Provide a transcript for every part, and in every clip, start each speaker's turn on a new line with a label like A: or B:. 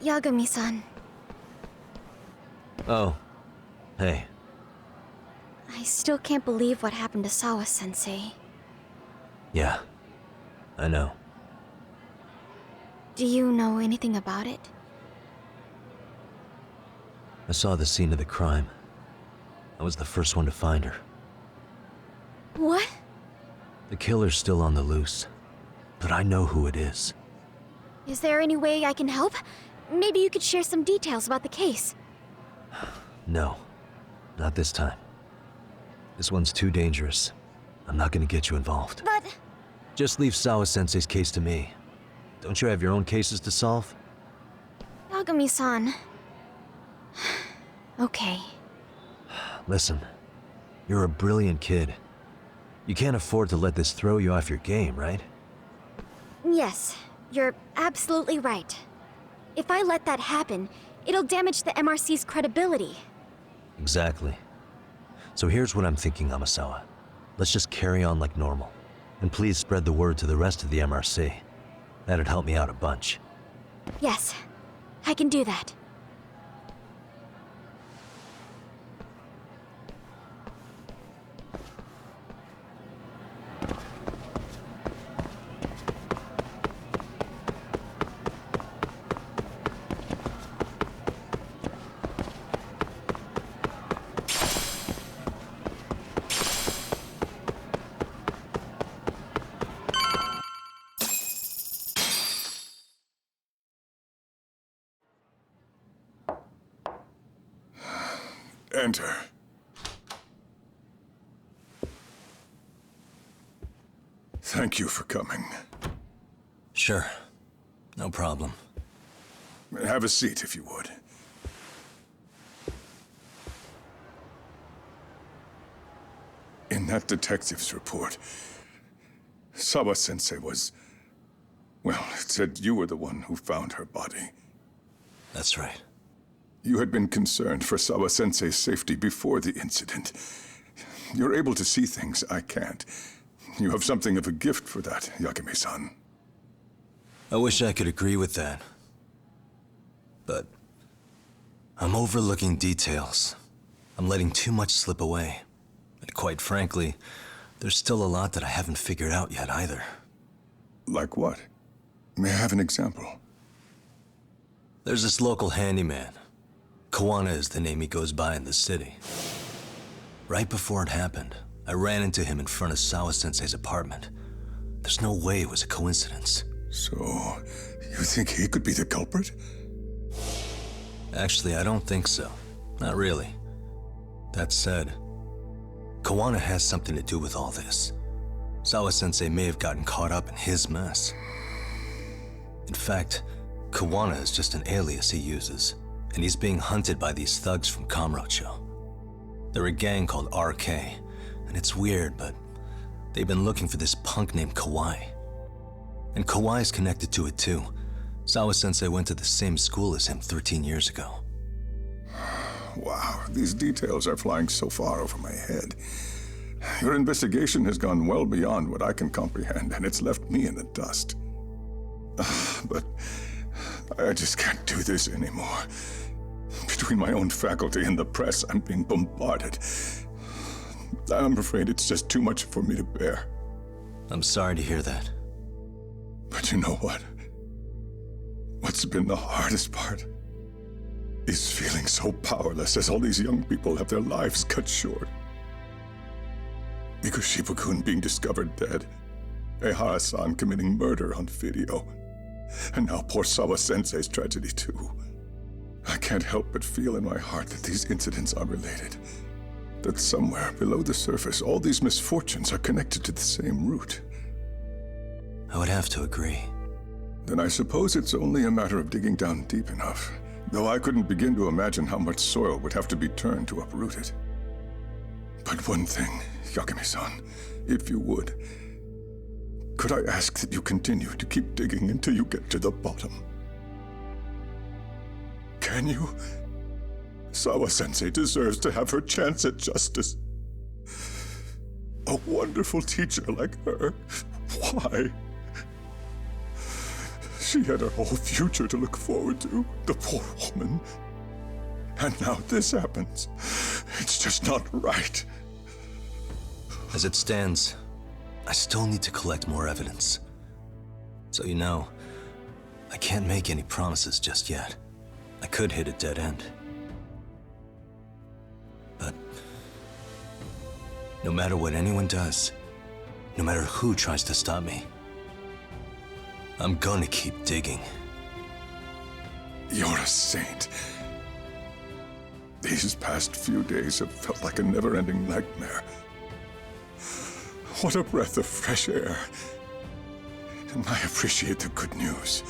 A: Yagami-san.
B: Oh, hey.
A: I still can't believe what happened to Sawa-sensei.
B: Yeah, I know.
A: Do you know anything about it?
B: I saw the scene of the crime. I was the first one to find her.
A: What?
B: The killer's still on the loose, but I know who it is.
A: Is there any way I can help? Maybe you could share some details about the case.
B: No, not this time. This one's too dangerous. I'm not gonna get you involved.
A: But...
B: Just leave Sawa-sensei's case to me. Don't you have your own cases to solve?
A: Yagami-san... Okay.
B: Listen, you're a brilliant kid. You can't afford to let this throw you off your game, right?
A: Yes, you're absolutely right. If I let that happen, it'll damage the MRC's credibility.
B: Exactly. So here's what I'm thinking, Amasawa. Let's just carry on like normal. And please spread the word to the rest of the MRC. That'd help me out a bunch.
A: Yes, I can do that.
C: Enter. Thank you for coming.
B: Sure. No problem.
C: Have a seat, if you would. In that detective's report, Sawa-sensei was... Well, it said you were the one who found her body.
B: That's right.
C: You had been concerned for Sawa-sensei's safety before the incident. You're able to see things I can't. You have something of a gift for that, Yagami-san.
B: I wish I could agree with that. But I'm overlooking details. I'm letting too much slip away. And quite frankly, there's still a lot that I haven't figured out yet either.
C: Like what? May I have an example?
B: There's this local handyman. Kawana is the name he goes by in the city. Right before it happened, I ran into him in front of Sawa-sensei's apartment. There's no way it was a coincidence.
C: So, you think he could be the culprit?
B: Actually, I don't think so. Not really. That said, Kawana has something to do with all this. Sawa-sensei may have gotten caught up in his mess. In fact, Kawana is just an alias he uses, and he's being hunted by these thugs from Kamurocho. They're a gang called RK, and it's weird, but they've been looking for this punk named Kawai. And Kawai's connected to it too. Sawa-sensei went to the same school as him 13 years ago.
C: Wow, these details are flying so far over my head. Your investigation has gone well beyond what I can comprehend, and it's left me in the dust. But I just can't do this anymore. Between my own faculty and the press, I'm being bombarded. I'm afraid it's just too much for me to bear.
B: I'm sorry to hear that.
C: But you know what? What's been the hardest part is feeling so powerless as all these young people have their lives cut short. Mikushiba-kun being discovered dead, Ehara-san committing murder on video, and now poor Sawa-sensei's tragedy too. I can't help but feel in my heart that these incidents are related. That somewhere below the surface, all these misfortunes are connected to the same root.
B: I would have to agree.
C: Then I suppose it's only a matter of digging down deep enough, though I couldn't begin to imagine how much soil would have to be turned to uproot it. But one thing, Yagami-san, if you would, could I ask that you continue to keep digging until you get to the bottom? Can you? Sawa-sensei deserves to have her chance at justice. A wonderful teacher like her. Why? She had her whole future to look forward to, the poor woman. And now this happens. It's just not right.
B: As it stands, I still need to collect more evidence. So you know, I can't make any promises just yet. I could hit a dead end. But no matter what anyone does, no matter who tries to stop me, I'm gonna keep digging.
C: You're a saint. These past few days have felt like a never-ending nightmare. What a breath of fresh air. And I appreciate the good news.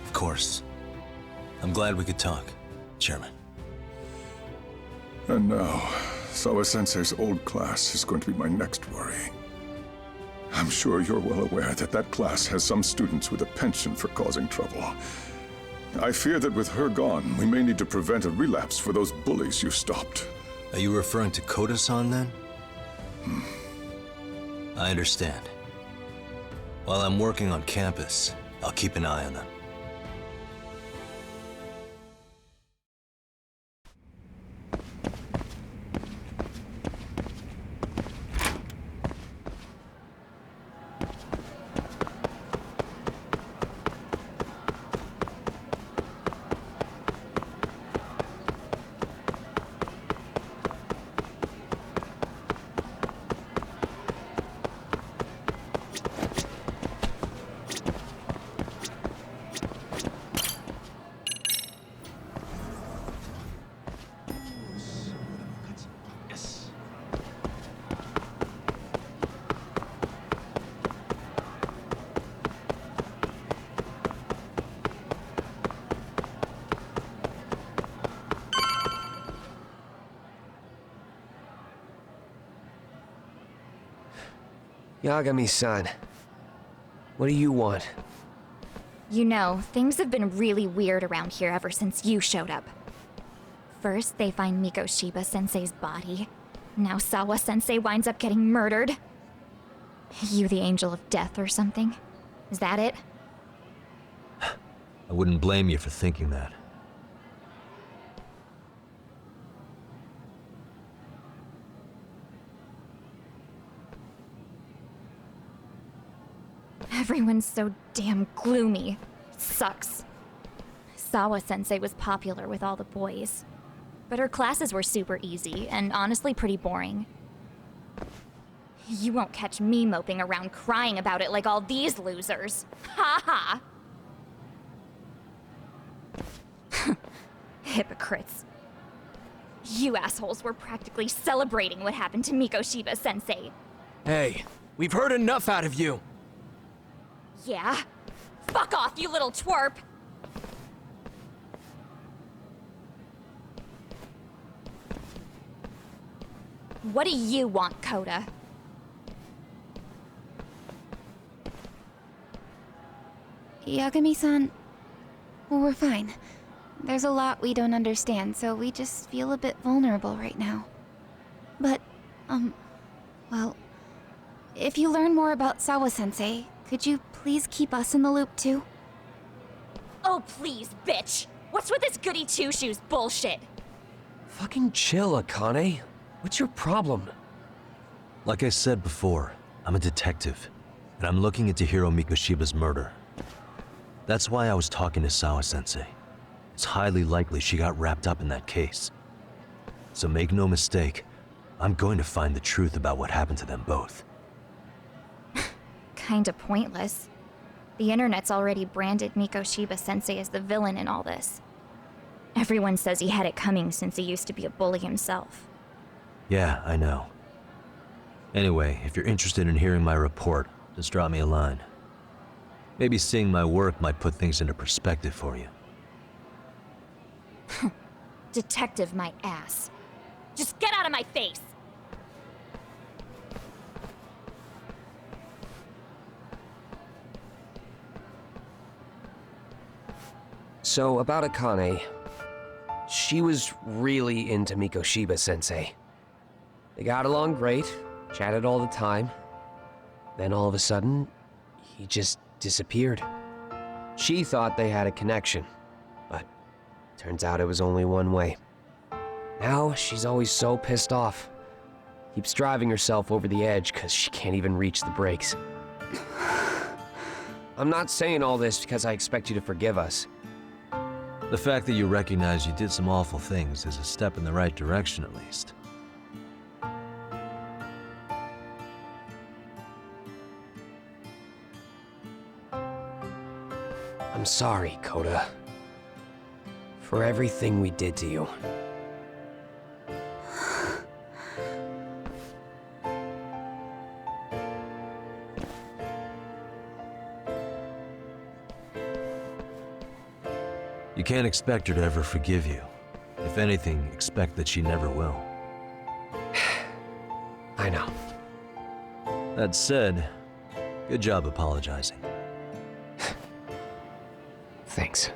B: Of course. I'm glad we could talk, Chairman.
C: And now, Sawa-sensei's old class is going to be my next worry. I'm sure you're well aware that that class has some students with a penchant for causing trouble. I fear that with her gone, we may need to prevent a relapse for those bullies you stopped.
B: Are you referring to Koda-san then? I understand. While I'm working on campus, I'll keep an eye on them.
D: Yagami-san, what do you want?
E: You know, things have been really weird around here ever since you showed up. First, they find Mikoshiba-sensei's body. Now Sawa-sensei winds up getting murdered. You the angel of death or something? Is that it?
B: I wouldn't blame you for thinking that.
E: Everyone's so damn gloomy. It sucks. Sawa-sensei was popular with all the boys. But her classes were super easy, and honestly pretty boring. You won't catch me moping around crying about it like all these losers. Ha ha! Hypocrites. You assholes were practically celebrating what happened to Mikoshiba-sensei.
D: Hey, we've heard enough out of you!
E: Yeah? Fuck off, you little twerp! What do you want, Koda?
A: Yagami-san, we're fine. There's a lot we don't understand, so we just feel a bit vulnerable right now. But, well, if you learn more about Sawa-sensei, could you please keep us in the loop too?
E: Oh, please, bitch! What's with this goody two-shoes bullshit?
D: Fucking chill, Akane. What's your problem?
B: Like I said before, I'm a detective, and I'm looking into Hiro Mikoshiba's murder. That's why I was talking to Sawa-sensei. It's highly likely she got wrapped up in that case. So make no mistake, I'm going to find the truth about what happened to them both.
E: Kinda pointless. The internet's already branded Mikoshiba-sensei as the villain in all this. Everyone says he had it coming since he used to be a bully himself.
B: Yeah, I know. Anyway, if you're interested in hearing my report, just drop me a line. Maybe seeing my work might put things into perspective for you.
E: Detective my ass. Just get out of my face!
D: So, about Akane. She was really into Mikoshiba-sensei. They got along great, chatted all the time. Then all of a sudden, he just disappeared. She thought they had a connection, but turns out it was only one way. Now she's always so pissed off. Keeps driving herself over the edge because she can't even reach the brakes. I'm not saying all this because I expect you to forgive us.
B: The fact that you recognize you did some awful things is a step in the right direction, at least.
D: I'm sorry, Coda. For everything we did to you.
B: You can't expect her to ever forgive you. If anything, expect that she never will.
D: I know.
B: That said, good job apologizing.
D: Thanks.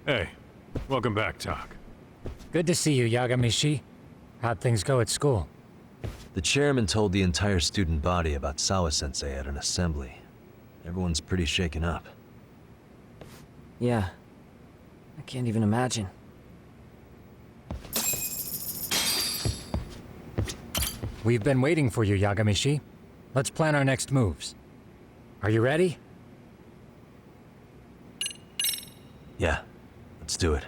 F: Hey, welcome back, Tak.
G: Good to see you, Yagamishi. How'd things go at school?
B: The chairman told the entire student body about Sawa-sensei at an assembly. Everyone's pretty shaken up.
H: Yeah. I can't even imagine.
G: We've been waiting for you, Yagamishi. Let's plan our next moves. Are you ready?
B: Yeah, let's do it.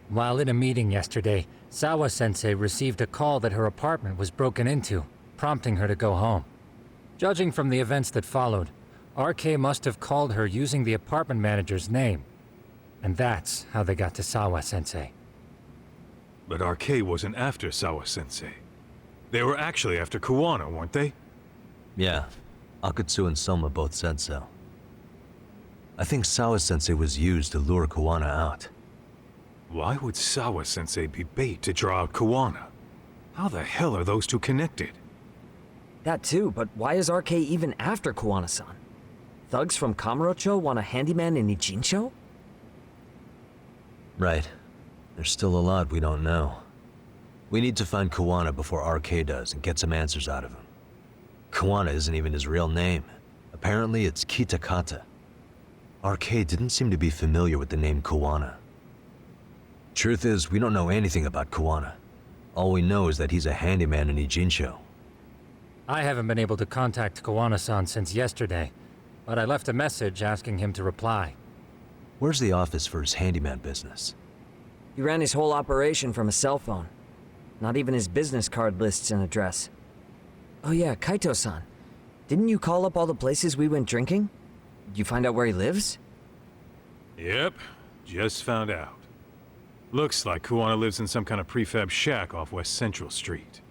G: While in a meeting yesterday, Sawa-sensei received a call that her apartment was broken into, prompting her to go home. Judging from the events that followed, RK must have called her using the apartment manager's name. And that's how they got to Sawa-sensei.
F: But RK wasn't after Sawa-sensei. They were actually after Kuwana, weren't they?
B: Yeah, Akutsu and Soma both said so. I think Sawa-sensei was used to lure Kuwana out.
F: Why would Sawa-sensei be bait to draw out Kuwana? How the hell are those two connected?
H: That too, but why is RK even after Kuwana-san? Thugs from Kamurocho want a handyman in Ijincho?
B: Right. There's still a lot we don't know. We need to find Kuwana before RK does and get some answers out of him. Kuwana isn't even his real name. Apparently it's Kitakata. RK didn't seem to be familiar with the name Kuwana. Truth is, we don't know anything about Kuwana. All we know is that he's a handyman in Ijincho.
G: I haven't been able to contact Kawana-san since yesterday, but I left a message asking him to reply.
B: Where's the office for his handyman business?
H: He ran his whole operation from a cell phone. Not even his business card lists an address. Oh yeah, Kaito-san. Didn't you call up all the places we went drinking? Did you find out where he lives?
F: Yep, just found out. Looks like Kuwana lives in some kind of prefab shack off West Central Street.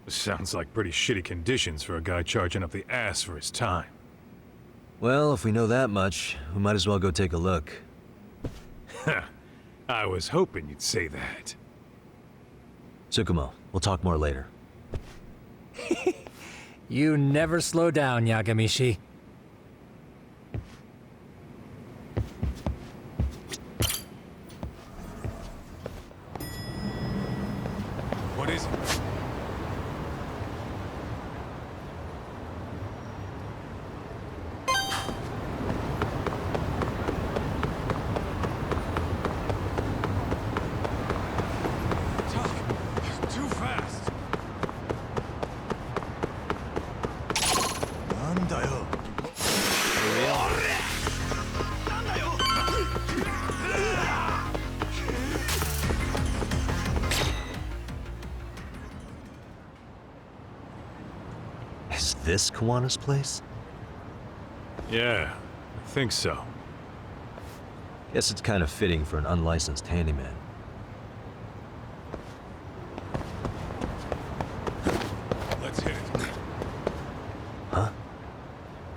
F: Sounds like pretty shitty conditions for a guy charging up the ass for his time.
B: Well, if we know that much, we might as well go take a look.
F: I was hoping you'd say that.
B: Tsukumo, we'll talk more later.
G: You never slow down, Yagamishi.
F: What is it? Too fast.
B: Is this Kawana's place?
F: Yeah, I think so.
B: Guess it's kind of fitting for an unlicensed handyman.
F: Let's hit it.
B: Huh?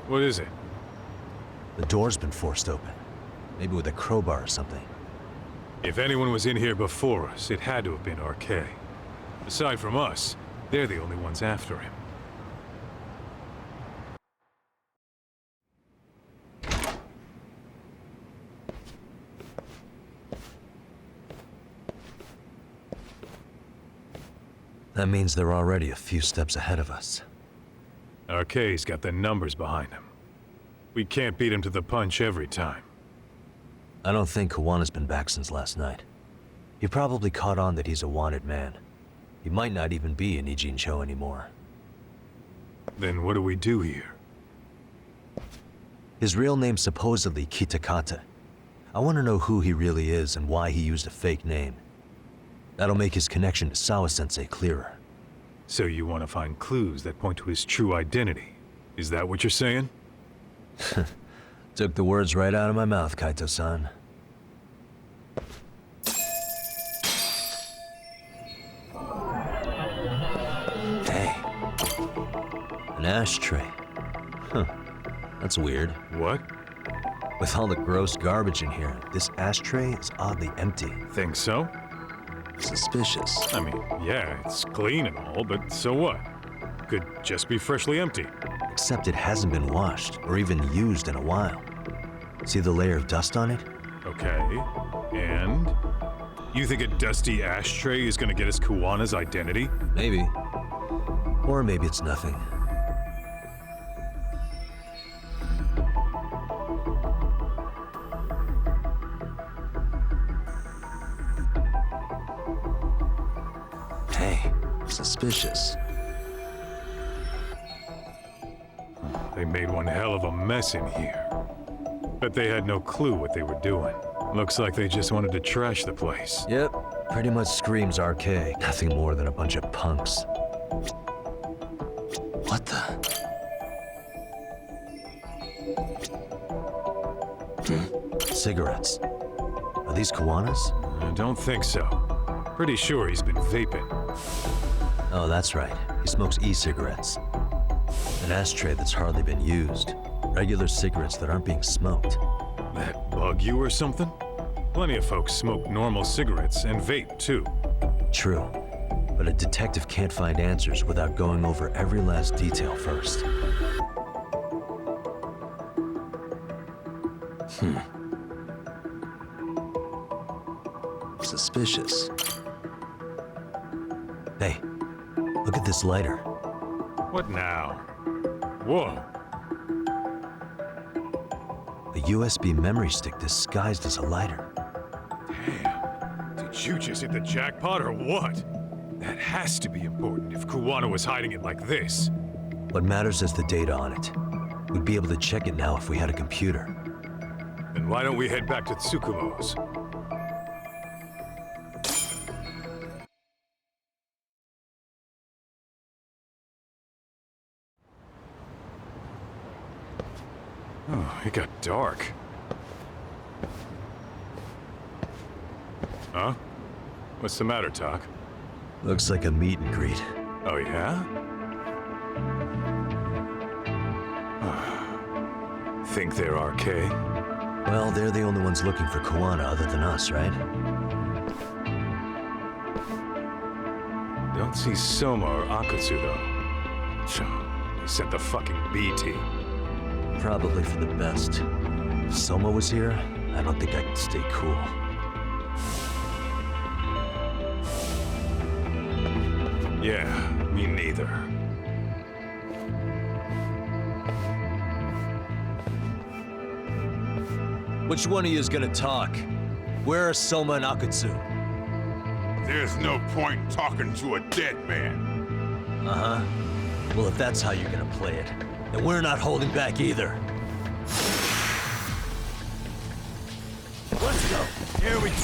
F: What is it?
B: The door's been forced open. Maybe with a crowbar or something.
F: If anyone was in here before us, it had to have been RK. Aside from us, they're the only ones after him.
B: That means they're already a few steps ahead of us.
F: RK's got the numbers behind him. We can't beat him to the punch every time.
B: I don't think Kawana's been back since last night. He probably caught on that he's a wanted man. He might not even be in Ijincho anymore.
F: Then what do we do here?
B: His real name's supposedly Kitakata. I want to know who he really is and why he used a fake name. That'll make his connection to Sawa-sensei clearer.
F: So you want to find clues that point to his true identity? Is that what you're saying?
B: Took the words right out of my mouth, Kaito-san. Hey. An ashtray. Huh. That's weird.
F: What?
B: With all the gross garbage in here, this ashtray is oddly empty.
F: Think so?
B: Suspicious.
F: I mean, yeah, it's clean and all, but so what? Could just be freshly empty.
B: Except it hasn't been washed or even used in a while. See the layer of dust on it?
F: Okay, and? You think a dusty ashtray is gonna get us Kuwana's identity?
B: Maybe. Or maybe it's nothing. Hey, suspicious.
F: They made one hell of a mess in here. Bet they had no clue what they were doing. Looks like they just wanted to trash the place.
B: Yep, pretty much screams RK. Nothing more than a bunch of punks. What the? Cigarettes. Are these Kawana's?
F: I don't think so. Pretty sure he's been vaping.
B: Oh, that's right. He smokes e-cigarettes. An ashtray that's hardly been used. Regular cigarettes that aren't being smoked.
F: That bug you or something? Plenty of folks smoke normal cigarettes and vape, too.
B: True. But a detective can't find answers without going over every last detail first. Suspicious. Hey, look at this lighter.
F: What now? Whoa.
B: A USB memory stick disguised as a lighter.
F: Damn. Did you just hit the jackpot or what? That has to be important if Kuwana was hiding it like this.
B: What matters is the data on it. We'd be able to check it now if we had a computer.
F: Then why don't we head back to Tsukumo's? Oh, it got dark. Huh? What's the matter, Tak?
B: Looks like a meet and greet.
F: Oh, yeah? Think they're RK?
B: Well, they're the only ones looking for Kuwana other than us, right?
F: Don't see Soma or Akatsu, though. They sent the fucking B team.
B: Probably for the best. If Soma was here, I don't think I could stay cool.
F: Yeah, me neither.
B: Which one of you is gonna talk? Where are Soma and Akatsu?
I: There's no point in talking to a dead man.
B: Uh-huh. Well, if that's how you're gonna play it, then we're not holding back either. Let's go. Here we go.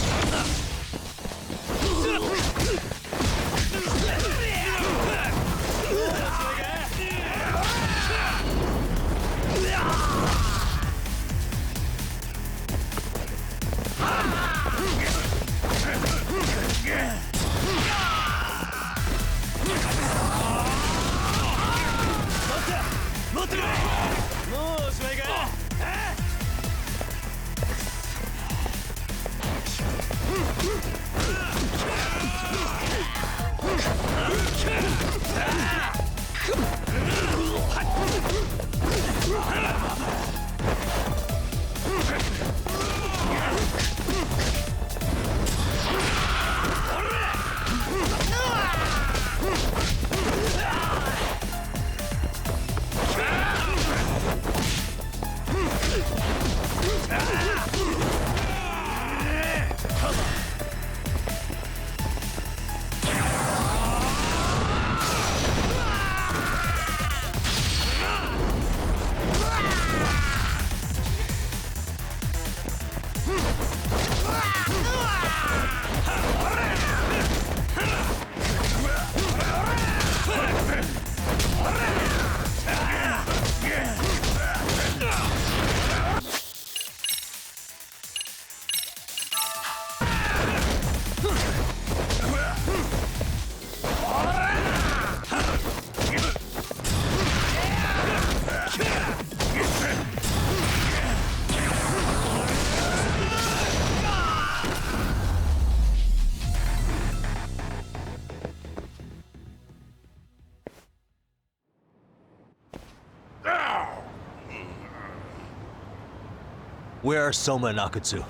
B: Where are Soma and Akatsu?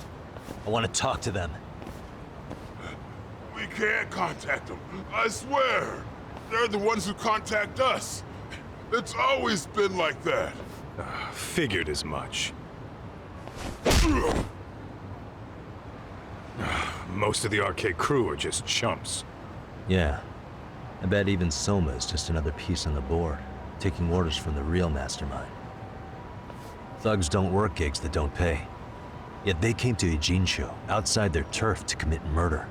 B: I want to talk to them.
I: We can't contact them, I swear. They're the ones who contact us. It's always been like that.
F: Figured as much. Most of the RK crew are just chumps.
B: Yeah. I bet even Soma is just another piece on the board, taking orders from the real mastermind. Thugs don't work gigs that don't pay. Yet they came to Ijincho, outside their turf, to commit murder.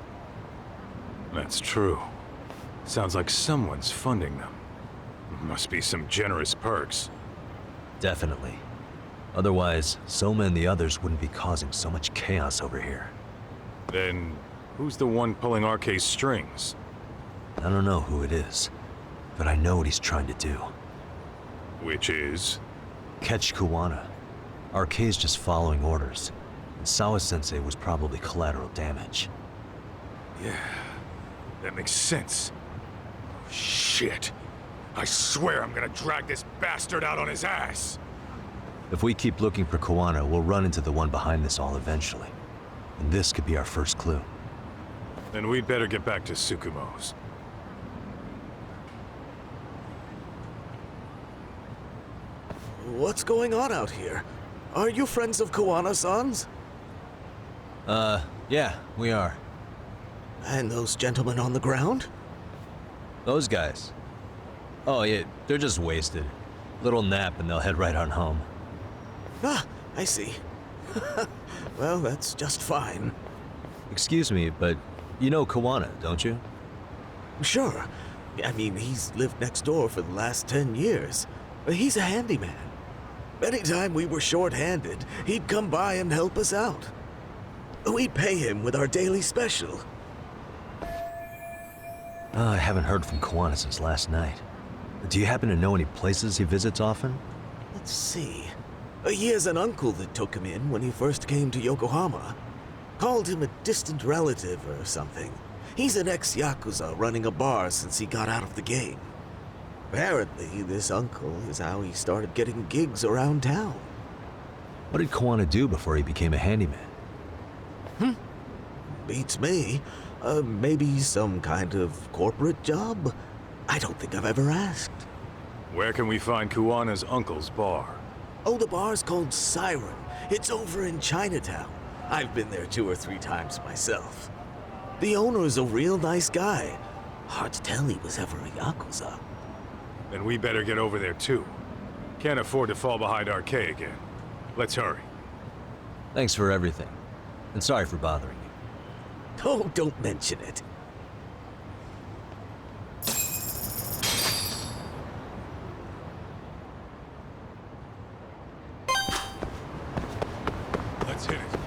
F: That's true. Sounds like someone's funding them. Must be some generous perks.
B: Definitely. Otherwise, Soma and the others wouldn't be causing so much chaos over here.
F: Then, who's the one pulling RK's strings?
B: I don't know who it is, but I know what he's trying to do.
F: Which is?
B: Catch Kuwana. RK's just following orders, and Sawa-sensei was probably collateral damage.
F: Yeah, that makes sense. Shit. I swear I'm gonna drag this bastard out on his ass.
B: If we keep looking for Kuwana, we'll run into the one behind this all eventually. And this could be our first clue.
F: Then we'd better get back to Tsukumo's.
J: What's going on out here? Are you friends of Kuwana-san's?
B: Yeah, we are.
J: And those gentlemen on the ground?
B: Those guys? Oh, yeah, they're just wasted. Little nap and they'll head right on home.
J: Ah, I see. Well, that's just fine.
B: Excuse me, but you know Kawana, don't you?
J: Sure. I mean, he's lived next door for the last 10 years. He's a handyman. Anytime we were short-handed, he'd come by and help us out. We'd pay him with our daily special.
B: I haven't heard from Kawana since last night. Do you happen to know any places he visits often?
J: Let's see. He has an uncle that took him in when he first came to Yokohama. Called him a distant relative or something. He's an ex-Yakuza running a bar since he got out of the game. Apparently, this uncle is how he started getting gigs around town.
B: What did Kawana do before he became a handyman?
J: Beats me. Maybe some kind of corporate job? I don't think I've ever asked.
F: Where can we find Kuwana's uncle's bar?
J: Oh, the bar's called Siren. It's over in Chinatown. I've been there 2 or 3 times myself. The owner is a real nice guy. Hard to tell he was ever a Yakuza.
F: Then we better get over there too. Can't afford to fall behind RK again. Let's hurry.
B: Thanks for everything. And sorry for bothering you.
J: Oh, don't mention it.
F: Let's hit it.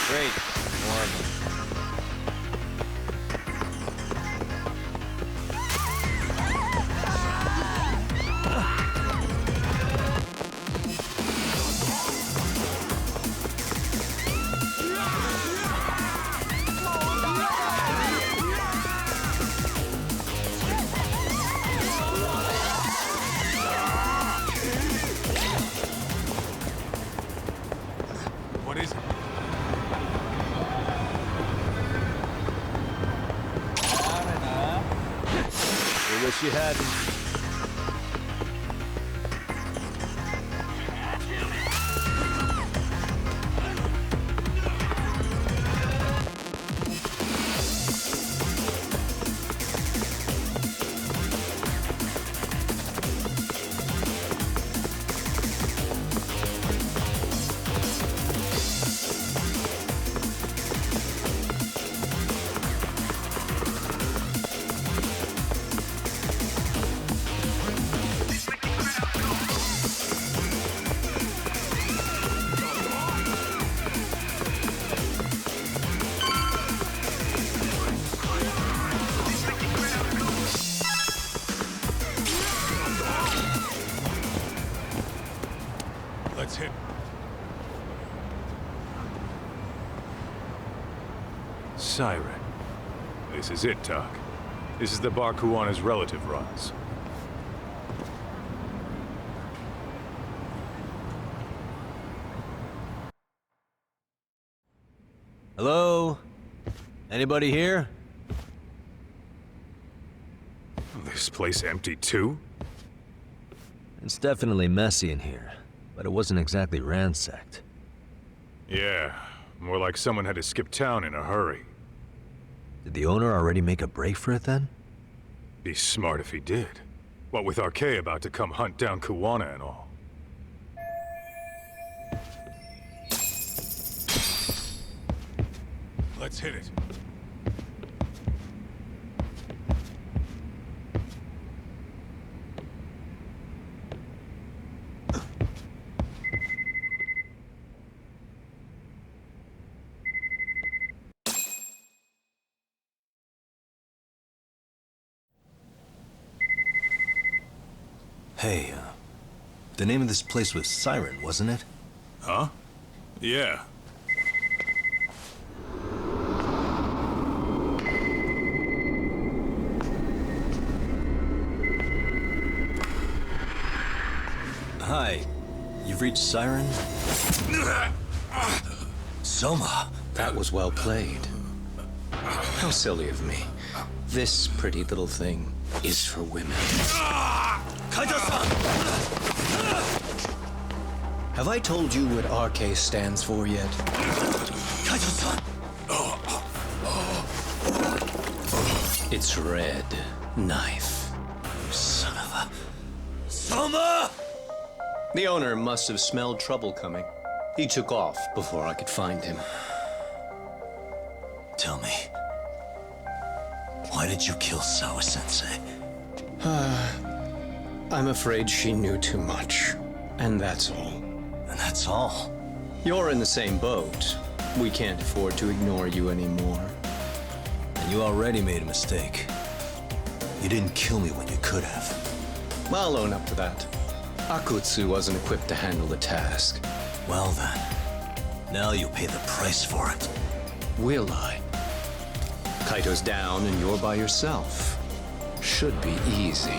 D: Great. More.
F: What is it?
B: We wish you hadn't.
F: Let's hit. Siren. This is it, Tuck. This is the bar Kuwana's relative runs.
B: Hello? Anybody here?
F: This place empty too?
B: It's definitely messy in here, but it wasn't exactly ransacked.
F: Yeah, more like someone had to skip town in a hurry.
B: Did the owner already make a break for it then?
F: Be smart if he did. What with RK about to come hunt down Kuwana and all. Let's hit it.
B: Hey, the name of this place was Siren, wasn't it?
F: Huh? Yeah.
B: Hi, you've reached Siren? Soma!
K: That was well played. How silly of me. This pretty little thing is for women.
B: Kaito-san!
K: Have I told you what RK stands for yet?
B: Kaito-san!
K: It's Red Knife.
B: Son of a... Soma!
K: The owner must have smelled trouble coming. He took off before I could find him.
B: Tell me, why did you kill Sawa-sensei?
K: I'm afraid she knew too much. And that's all.
B: And that's all?
K: You're in the same boat. We can't afford to ignore you anymore.
B: And you already made a mistake. You didn't kill me when you could have.
K: I'll own up to that. Akutsu wasn't equipped to handle the task.
B: Well then, now you'll pay the price for it.
K: Will I? Kaito's down and you're by yourself. Should be easy.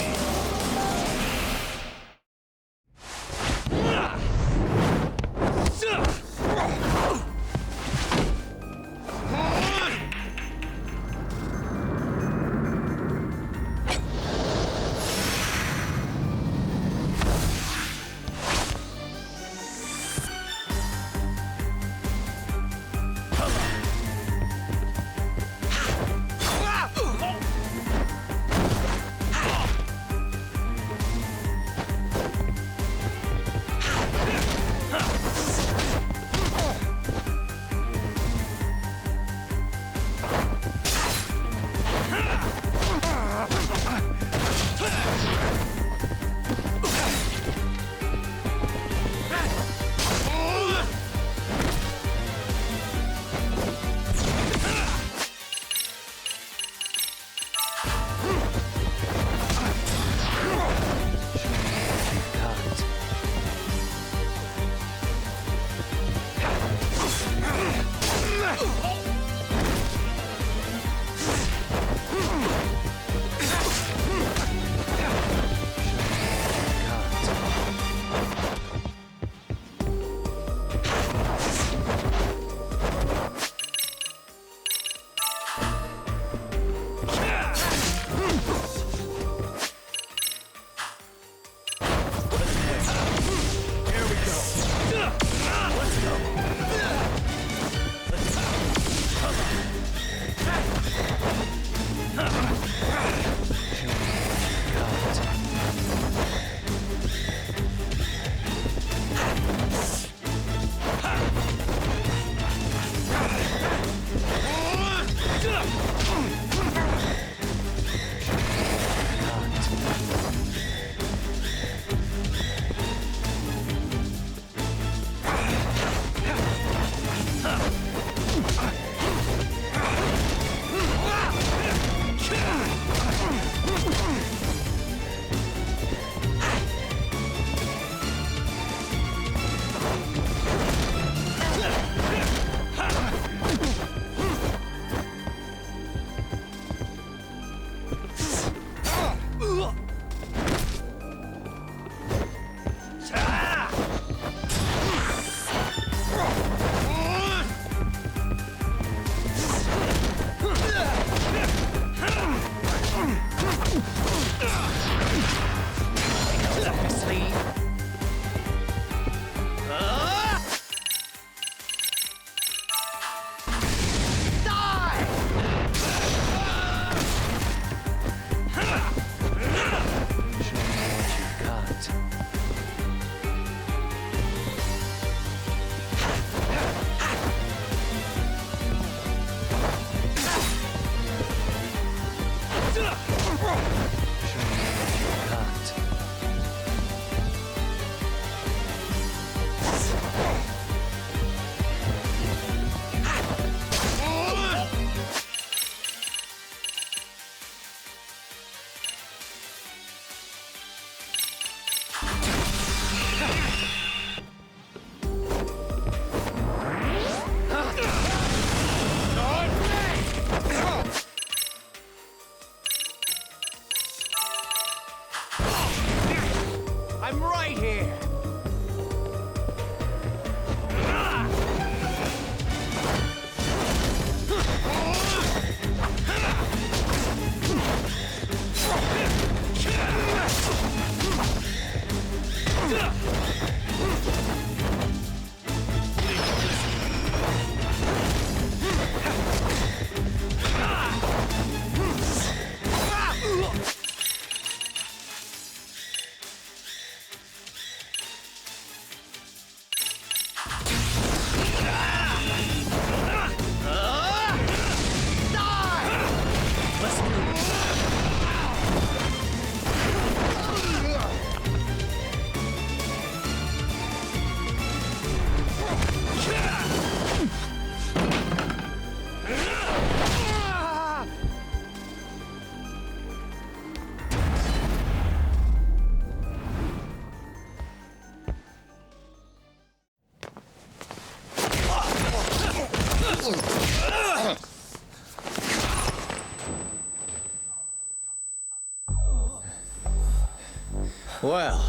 K: Well,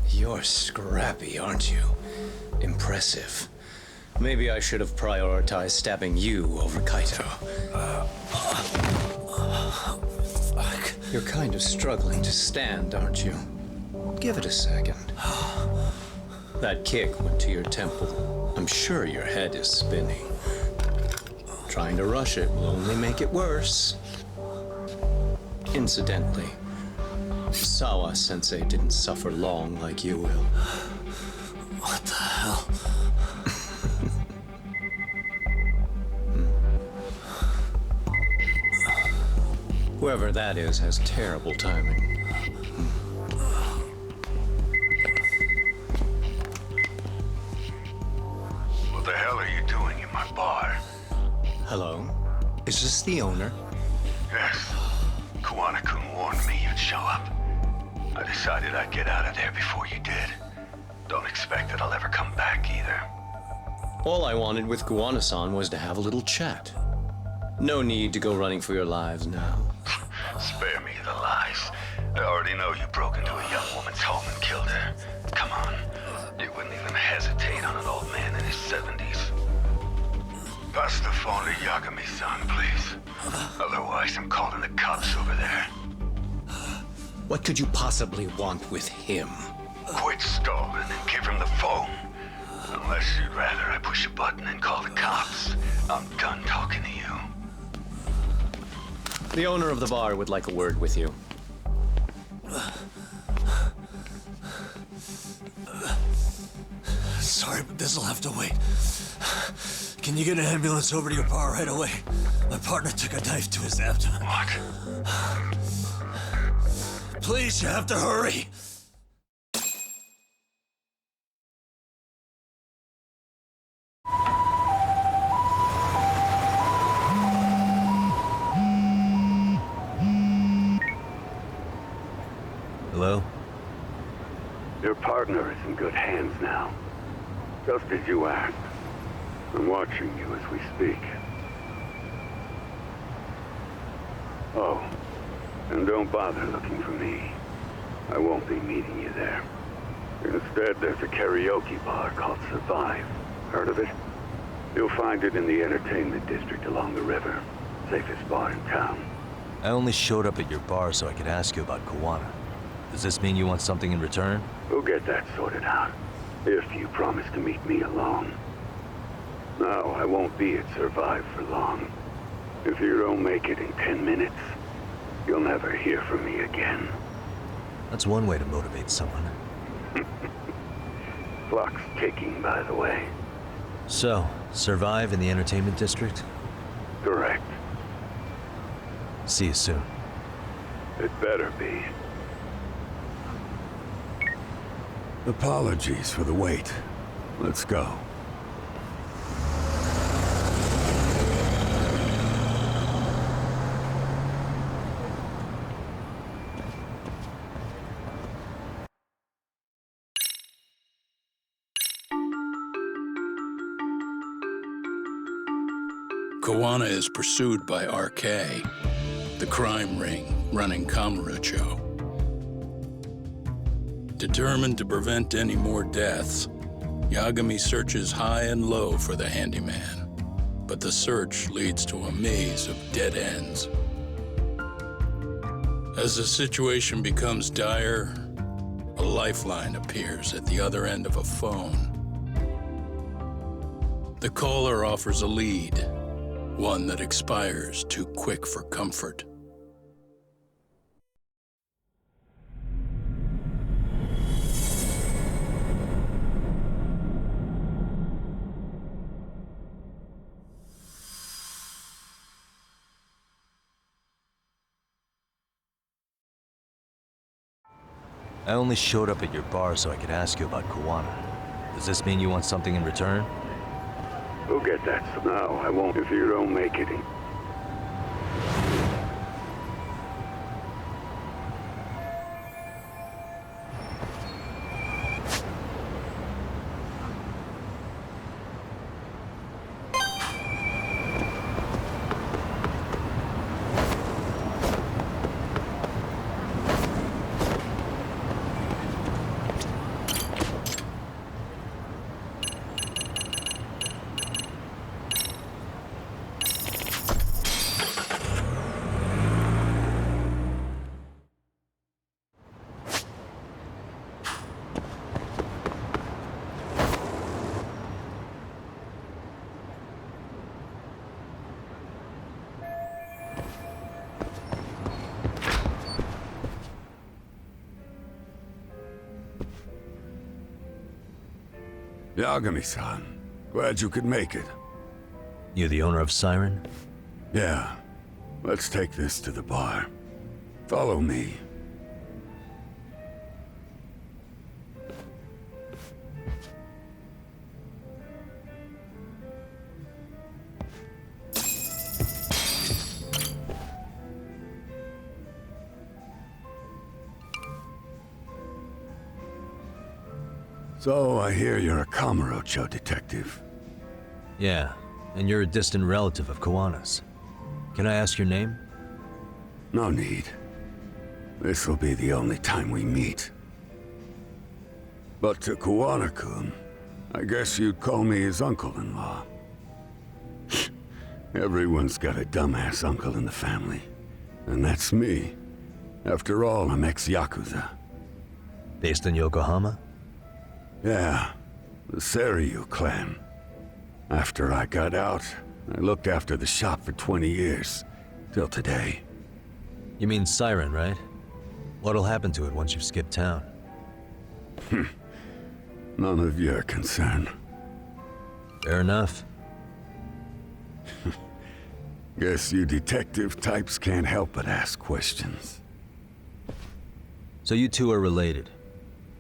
K: you're scrappy, aren't you? Impressive. Maybe I should have prioritized stabbing you over Kaito. You're kind of struggling to stand, aren't you? Give it a second. That kick went to your temple. I'm sure your head is spinning. Trying to rush it will only make it worse. Incidentally, Sawa-sensei didn't suffer long like you will.
J: What the hell?
K: Whoever that is has terrible timing.
I: What the hell are you doing in my bar?
K: Hello? Is this the owner?
I: Yes. Kuwana-kun warned me you'd show up. I decided I'd get out of there before you did. Don't expect that I'll ever come back either.
K: All I wanted with Kuwana-san was to have a little chat. No need to go running for your lives now.
I: Spare me the lies. I already know you broke into a young woman's home and killed her. Come on. You wouldn't even hesitate on an old man in his 70s. Pass the phone to Yagami-san, please. Otherwise, I'm calling the cops over there.
K: What could you possibly want with him?
I: Quit stalling and give him the phone. Unless you'd rather I push a button and call the cops. I'm done talking to you.
K: The owner of the bar would like a word with you.
J: Sorry, but this'll have to wait. Can you get an ambulance over to your bar right away? My partner took a knife to his abdomen.
I: What?
J: Please, you have to hurry.
B: Hello?
L: Your partner is in good hands now. Just as you asked. I'm watching you as we speak. Oh, and don't bother looking for me. I won't be meeting you there. Instead, there's a karaoke bar called Survive. Heard of it? You'll find it in the entertainment district along the river. Safest bar in town.
B: I only showed up at your bar so I could ask you about Kuwana. Does this mean you want something in return?
L: We'll get that sorted out. If you promise to meet me alone. No, I won't be at Survive for long. If you don't make it in 10 minutes, you'll never hear from me again.
B: That's one way to motivate someone.
L: Clock's ticking, by the way.
B: So, Survive in the entertainment district?
L: Correct.
B: See you soon.
L: It better be.
C: Apologies for the wait. Let's go.
M: Kuwana is pursued by RK, the crime ring running Kamurocho. Determined to prevent any more deaths, Yagami searches high and low for the handyman, but the search leads to a maze of dead ends. As the situation becomes dire, a lifeline appears at the other end of a phone. The caller offers a lead, one that expires too quick for comfort.
B: I only showed up at your bar so I could ask you about Kuwana. Does this mean you want something in return?
L: We'll get that. No, I won't if you don't make it in. Yagami-san, glad you could make it.
B: You the owner of Siren?
L: Yeah. Let's take this to the bar. Follow me. So, I hear you're a Kamurocho detective.
B: Yeah, and you're a distant relative of Kawana's. Can I ask your name?
L: No need. This'll be the only time we meet. But to Kawana-kun, I guess you'd call me his uncle-in-law. Everyone's got a dumbass uncle in the family. And that's me. After all, I'm ex-Yakuza.
B: Based in Yokohama?
L: Yeah, the Seiryu clan. After I got out, I looked after the shop for 20 years. Till today.
B: You mean Siren, right? What'll happen to it once you've skipped town?
L: None of your concern.
B: Fair enough.
L: Guess you detective types can't help but ask questions.
B: So you two are related.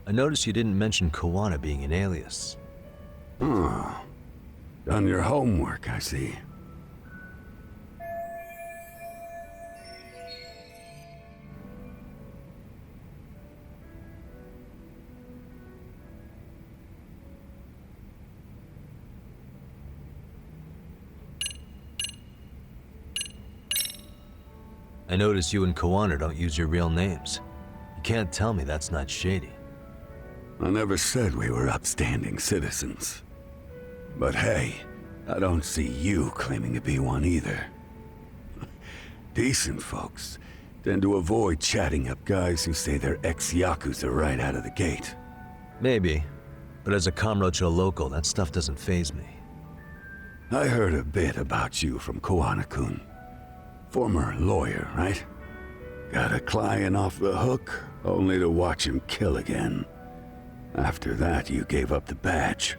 B: I noticed you didn't mention Kawana being an alias.
L: Oh. Done your homework, I see.
B: I notice you and Kawana don't use your real names. You can't tell me that's not shady.
L: I never said we were upstanding citizens. But hey, I don't see you claiming to be one either. Decent folks tend to avoid chatting up guys who say they're ex-Yakuza right out of the gate.
B: Maybe, but as a Kamurocho local, that stuff doesn't faze me.
L: I heard a bit about you from Kawana-kun. Former lawyer, right? Got a client off the hook, only to watch him kill again. After that, you gave up the badge.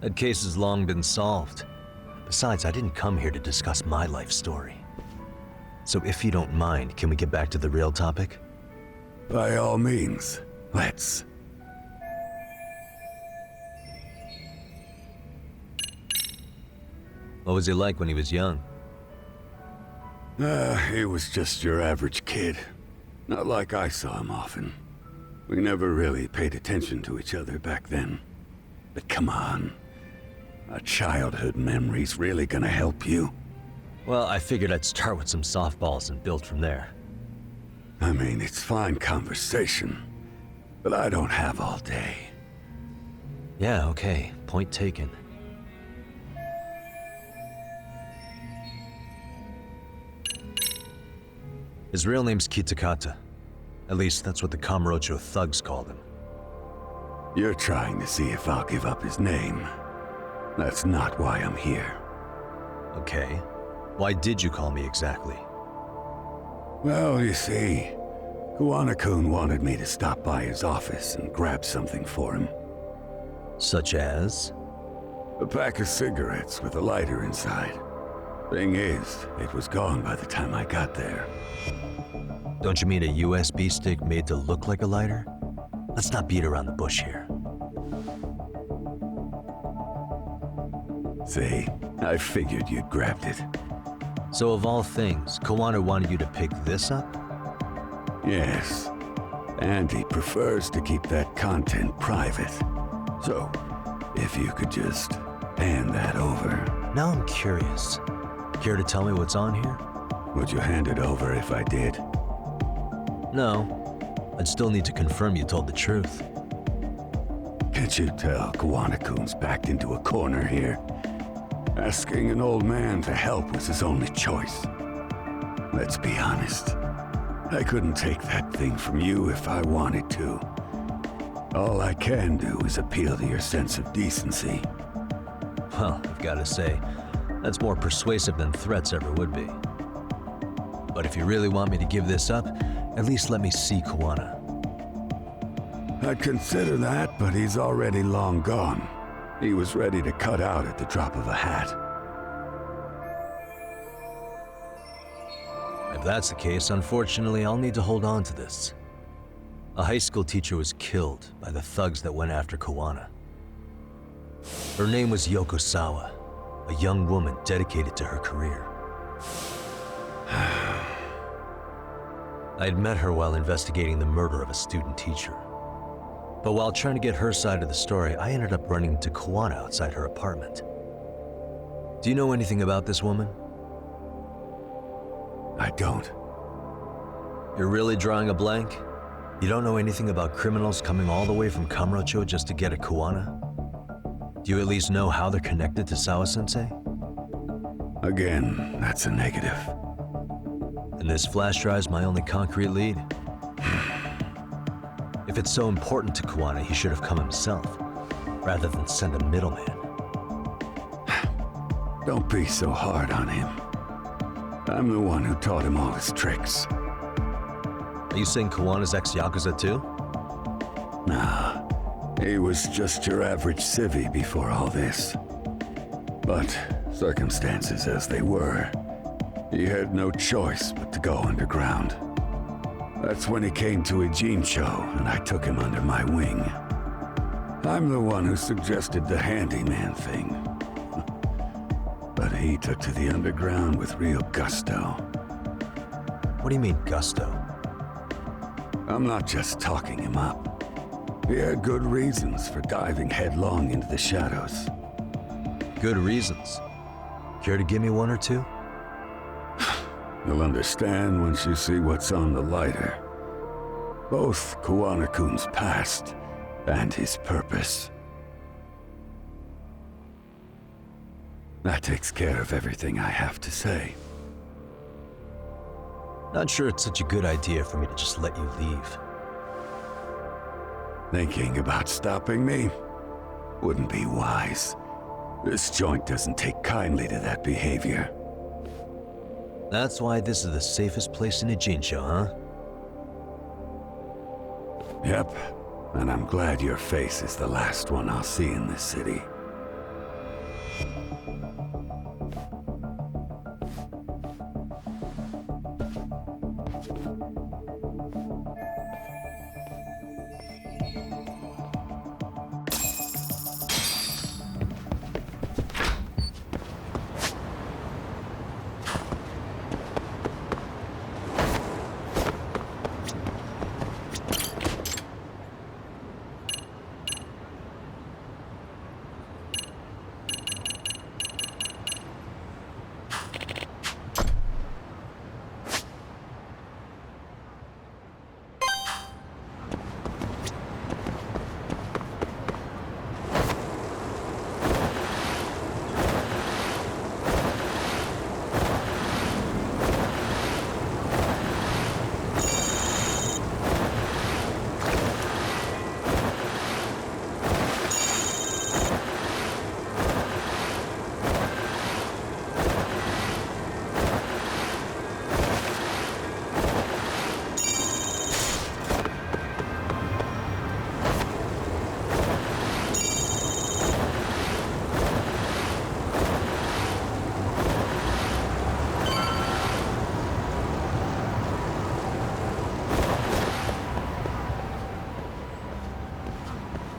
B: That case has long been solved. Besides, I didn't come here to discuss my life story. So if you don't mind, can we get back to the real topic?
L: By all means, let's.
B: What was he like when he was young?
L: He was just your average kid. Not like I saw him often. We never really paid attention to each other back then. But come on. A childhood memory's really gonna help you?
B: Well, I figured I'd start with some softballs and build from there.
L: I mean, it's fine conversation, but I don't have all day.
B: Yeah, okay. Point taken. His real name's Kitakata. At least that's what the Kamurocho thugs called him.
L: You're trying to see if I'll give up his name. That's not why I'm here.
B: Okay. Why did you call me exactly?
L: Well, you see, Kawana-kun wanted me to stop by his office and grab something for him.
B: Such as?
L: A pack of cigarettes with a lighter inside. Thing is, it was gone by the time I got there.
B: Don't you mean a USB stick made to look like a lighter? Let's not beat around the bush here.
L: See, I figured you'd grabbed it.
B: So of all things, Kawana wanted you to pick this up?
L: Yes. And he prefers to keep that content private. So, if you could just hand that over.
B: Now I'm curious. Care to tell me what's on here?
L: Would you hand it over if I did?
B: No. I'd still need to confirm you told the truth.
L: Can't you tell Kawana-kun's backed into a corner here? Asking an old man to help was his only choice. Let's be honest. I couldn't take that thing from you if I wanted to. All I can do is appeal to your sense of decency.
B: Well, I've got to say, that's more persuasive than threats ever would be. But if you really want me to give this up, at least let me see Kawana.
N: I'd consider that, but he's already long gone. He was ready to cut out at the drop of a hat.
B: If that's the case, unfortunately, I'll need to hold on to this. A high school teacher was killed by the thugs that went after Kawana. Her name was Yoko Sawa, a young woman dedicated to her career. I had met her while investigating the murder of a student teacher. But while trying to get her side of the story, I ended up running into Kawana outside her apartment. Do you know anything about this woman?
N: I don't.
B: You're really drawing a blank? You don't know anything about criminals coming all the way from Kamurocho just to get at Kawana? Do you at least know how they're connected to Sawa-sensei?
N: Again, that's a negative.
B: And this flash drive's my only concrete lead. If it's so important to Kawana, he should have come himself, rather than send a middleman.
N: Don't be so hard on him. I'm the one who taught him all his tricks.
B: Are you saying Kawana's ex-Yakuza too?
N: Nah, he was just your average civvy before all this. But circumstances as they were, he had no choice but to go underground. That's when he came to Ijincho, and I took him under my wing. I'm the one who suggested the handyman thing. But he took to the underground with real gusto.
B: What do you mean, gusto?
N: I'm not just talking him up. He had good reasons for diving headlong into the shadows.
B: Good reasons? Care to give me one or two?
N: You'll understand once you see what's on the lighter. Both Kawana-kun's past and his purpose. That takes care of everything I have to say.
B: Not sure it's such a good idea for me to just let you leave.
N: Thinking about stopping me? Wouldn't be wise. This joint doesn't take kindly to that behavior.
B: That's why this is the safest place in Ijincho, huh?
N: Yep, and I'm glad your face is the last one I'll see in this city.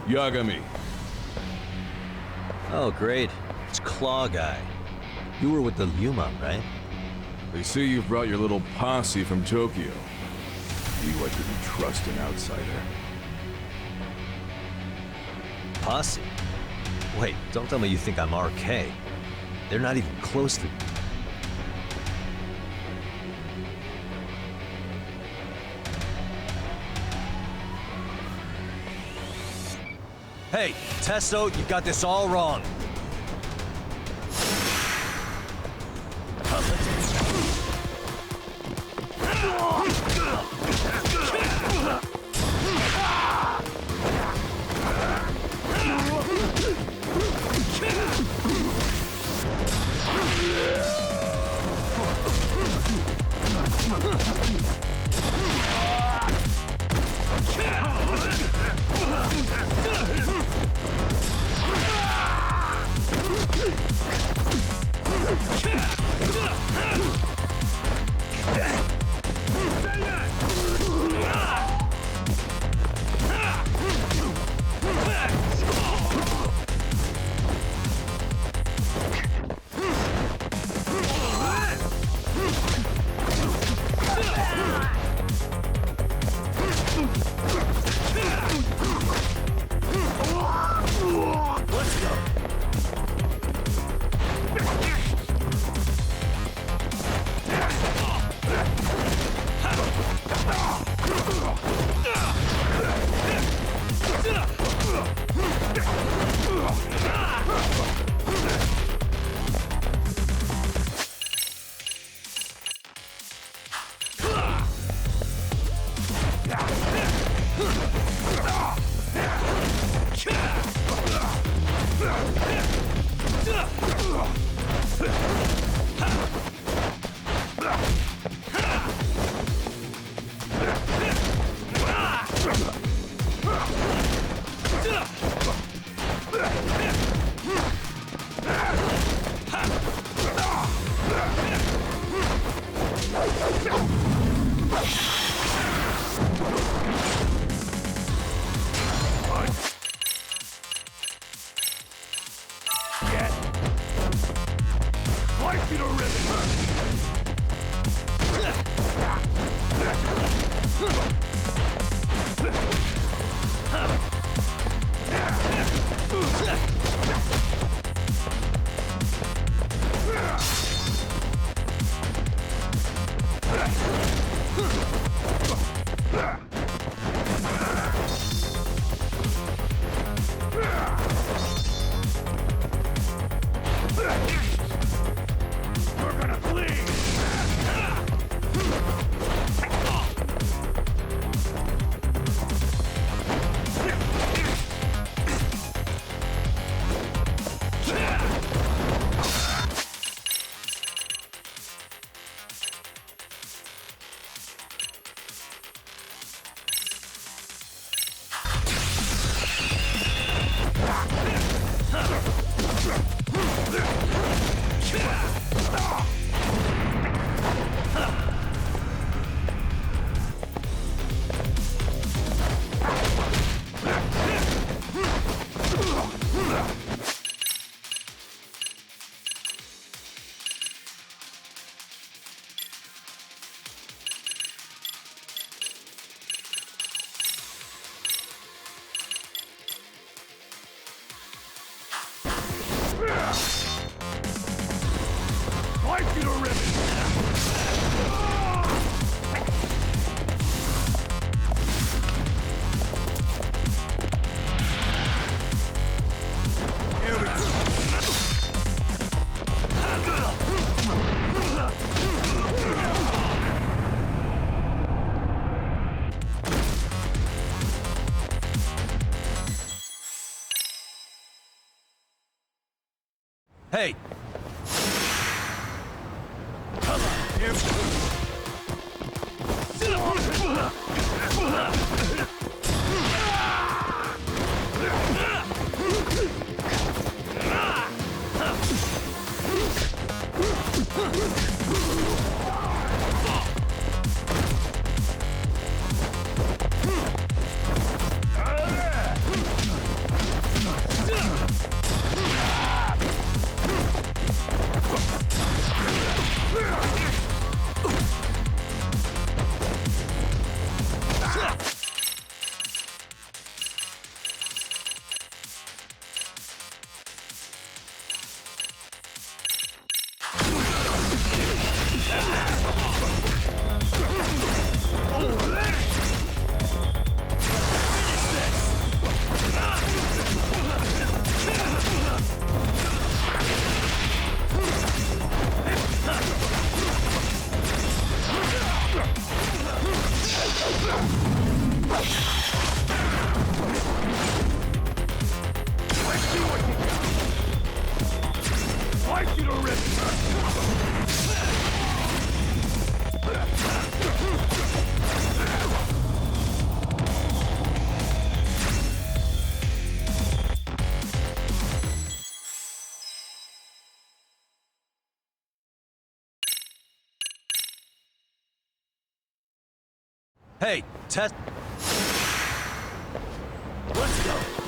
O: Yagami.
B: Oh, great. It's Claw Guy. You were with the Yuma, right?
O: They say you've brought your little posse from Tokyo. You I couldn't trust an outsider.
B: Posse? Wait, don't tell me you think I'm RK. They're not even close to me. Hey, Testo, you got this all wrong. Hey! Come on, here. Hey, test. Let's go.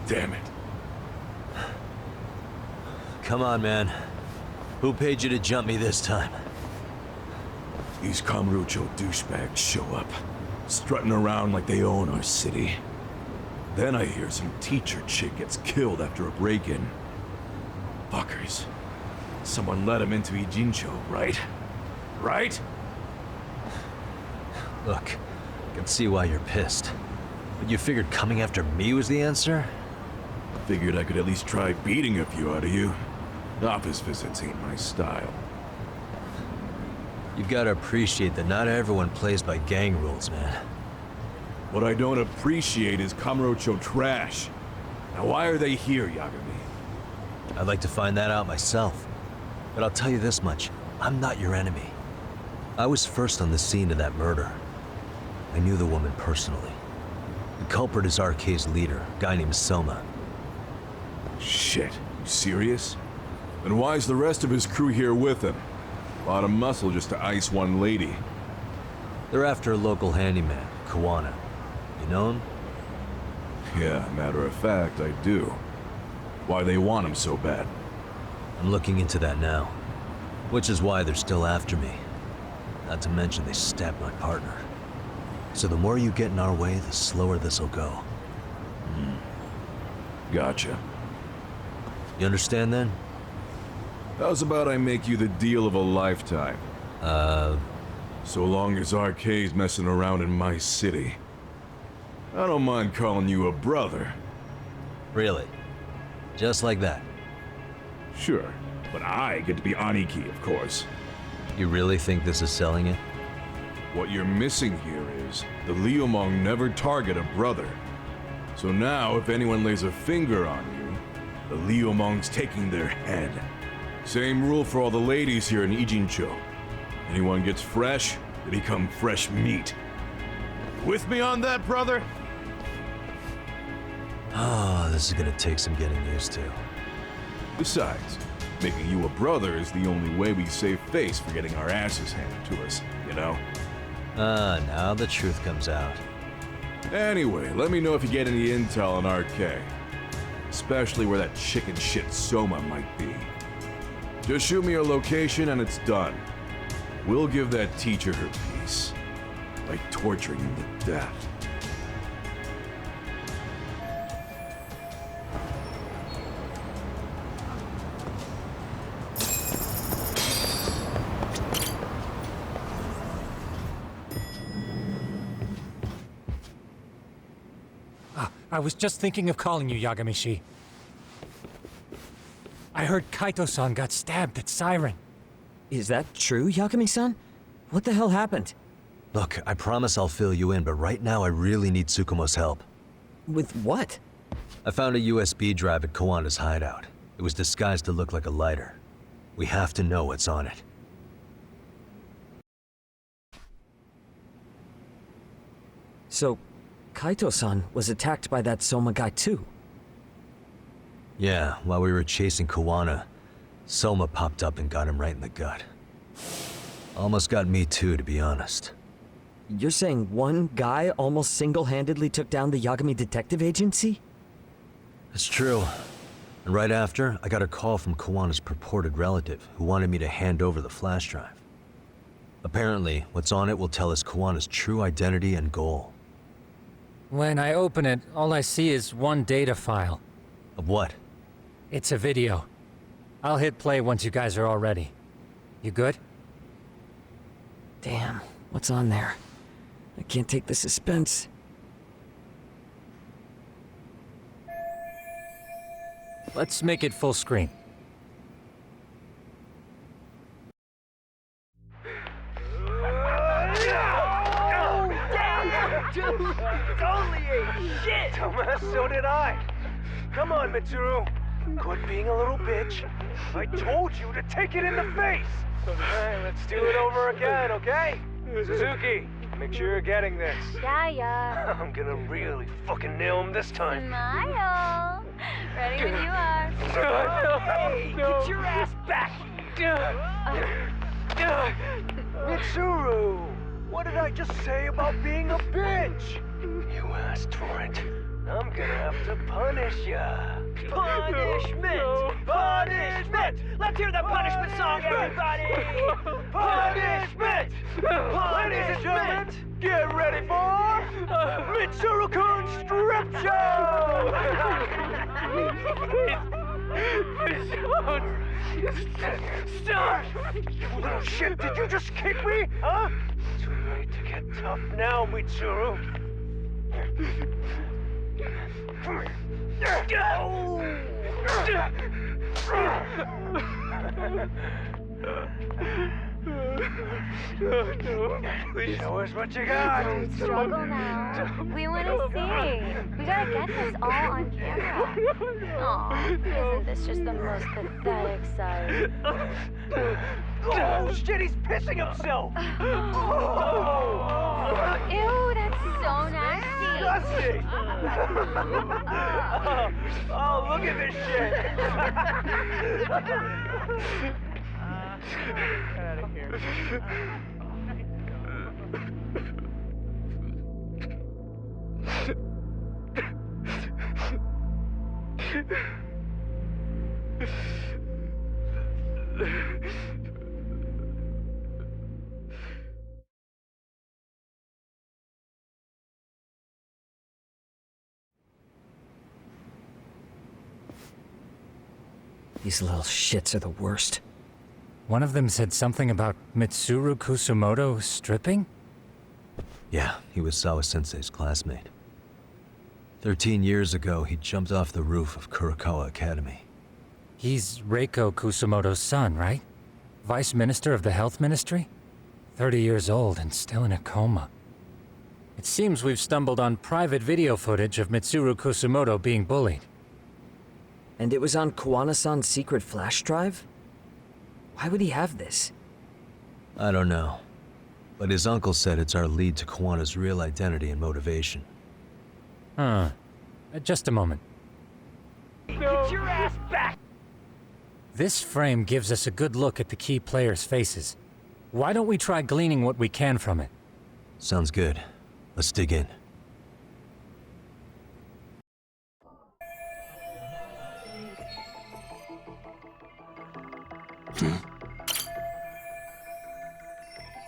O: Damn it.
B: Come on, man. Who paid you to jump me this time?
O: These Kamurocho douchebags show up, strutting around like they own our city. Then I hear some teacher chick gets killed after a break-in. Fuckers. Someone let him into Ijincho, right? Right?
B: Look, I can see why you're pissed. But you figured coming after me was the answer?
O: Figured I could at least try beating a few out of you. Office visits ain't my style.
B: You gotta appreciate that not everyone plays by gang rules, man.
O: What I don't appreciate is Kamurocho trash. Now why are they here, Yagami?
B: I'd like to find that out myself. But I'll tell you this much, I'm not your enemy. I was first on the scene of that murder. I knew the woman personally. The culprit is RK's leader, a guy named Soma.
O: Shit, you serious? Then why's the rest of his crew here with him? A lot of muscle just to ice one lady.
B: They're after a local handyman, Kawana. You know him?
O: Yeah, matter of fact, I do. Why they want him so bad?
B: I'm looking into that now. Which is why they're still after me. Not to mention they stabbed my partner. So the more you get in our way, the slower this'll go.
O: Gotcha.
B: You understand then?
O: How's about I make you the deal of a lifetime? So long as RK's messing around in my city. I don't mind calling you a brother.
B: Really? Just like that?
O: Sure, but I get to be Aniki, of course.
B: You really think this is selling it?
O: What you're missing here is the Liumong never target a brother. So now, if anyone lays a finger on you, the Liumong's taking their head. Same rule for all the ladies here in Ijincho. Anyone gets fresh, they become fresh meat. With me on that, brother?
B: Oh, this is gonna take some getting used to.
O: Besides, making you a brother is the only way we save face for getting our asses handed to us, you know?
B: Now the truth comes out.
O: Anyway, let me know if you get any intel on RK. Especially where that chicken shit Soma might be. Just shoot me your location and it's done. We'll give that teacher her peace. By torturing him to death.
G: I was just thinking of calling you, Yagami-shi. I heard Kaito-san got stabbed at Siren.
H: Is that true, Yagami-san? What the hell happened?
B: Look, I promise I'll fill you in, but right now I really need Tsukumo's help.
H: With what?
B: I found a USB drive at Kawana's hideout. It was disguised to look like a lighter. We have to know what's on it.
H: So, Kaito-san was attacked by that Soma guy too?
B: Yeah, while we were chasing Kawana, Soma popped up and got him right in the gut. Almost got me too, to be honest.
H: You're saying one guy almost single-handedly took down the Yagami Detective Agency?
B: It's true. And right after, I got a call from Kawana's purported relative who wanted me to hand over the flash drive. Apparently, what's on it will tell us Kawana's true identity and goal.
G: When I open it, all I see is one data file.
B: Of what?
G: It's a video. I'll hit play once you guys are all ready. You good?
H: Damn, what's on there? I can't take the suspense.
G: Let's make it full screen.
P: Dude, totally ate shit! Thomas, so did I. Come on, Mitsuru. Quit being a little bitch. I told you to take it in the face! Alright, let's do it over again, okay? Suzuki, make sure you're getting this.
Q: Yeah.
P: I'm gonna really fucking nail him this time.
Q: Smile. Ready when you are.
P: Hey, get your ass back here! Mitsuru! What did I just say about being a bitch? You asked for it. I'm gonna have to punish ya. Punishment! Punishment! Let's hear the punishment song, everybody! Punishment! Ladies and gentlemen, get ready for Mitsuru-kun Strip Show! Stop! You little shit, did you just kick me? Huh? Too late to get tough now, Mitsuru. Come here. Show us what you got.
Q: Don't struggle now. We want to see. We gotta get this all on camera. Aw, isn't this just the most pathetic sight?
P: Oh, shit, he's pissing himself!
Q: Ew, that's so nasty.
P: Disgusting! Oh, look at this shit! Get out of here.
H: These little shits are the worst.
G: One of them said something about Mitsuru Kusumoto stripping?
B: Yeah, he was Sawa-sensei's classmate. 13 years ago, he jumped off the roof of Kurokawa Academy.
G: He's Reiko Kusumoto's son, right? Vice Minister of the Health Ministry? 30 years old and still in a coma. It seems we've stumbled on private video footage of Mitsuru Kusumoto being bullied.
H: And it was on Kawana-san's secret flash drive? Why would he have this?
B: I don't know. But his uncle said it's our lead to Kawana's real identity and motivation.
G: Huh. Just a moment.
P: Get your ass back!
G: This frame gives us a good look at the key players' faces. Why don't we try gleaning what we can from it?
B: Sounds good. Let's dig in.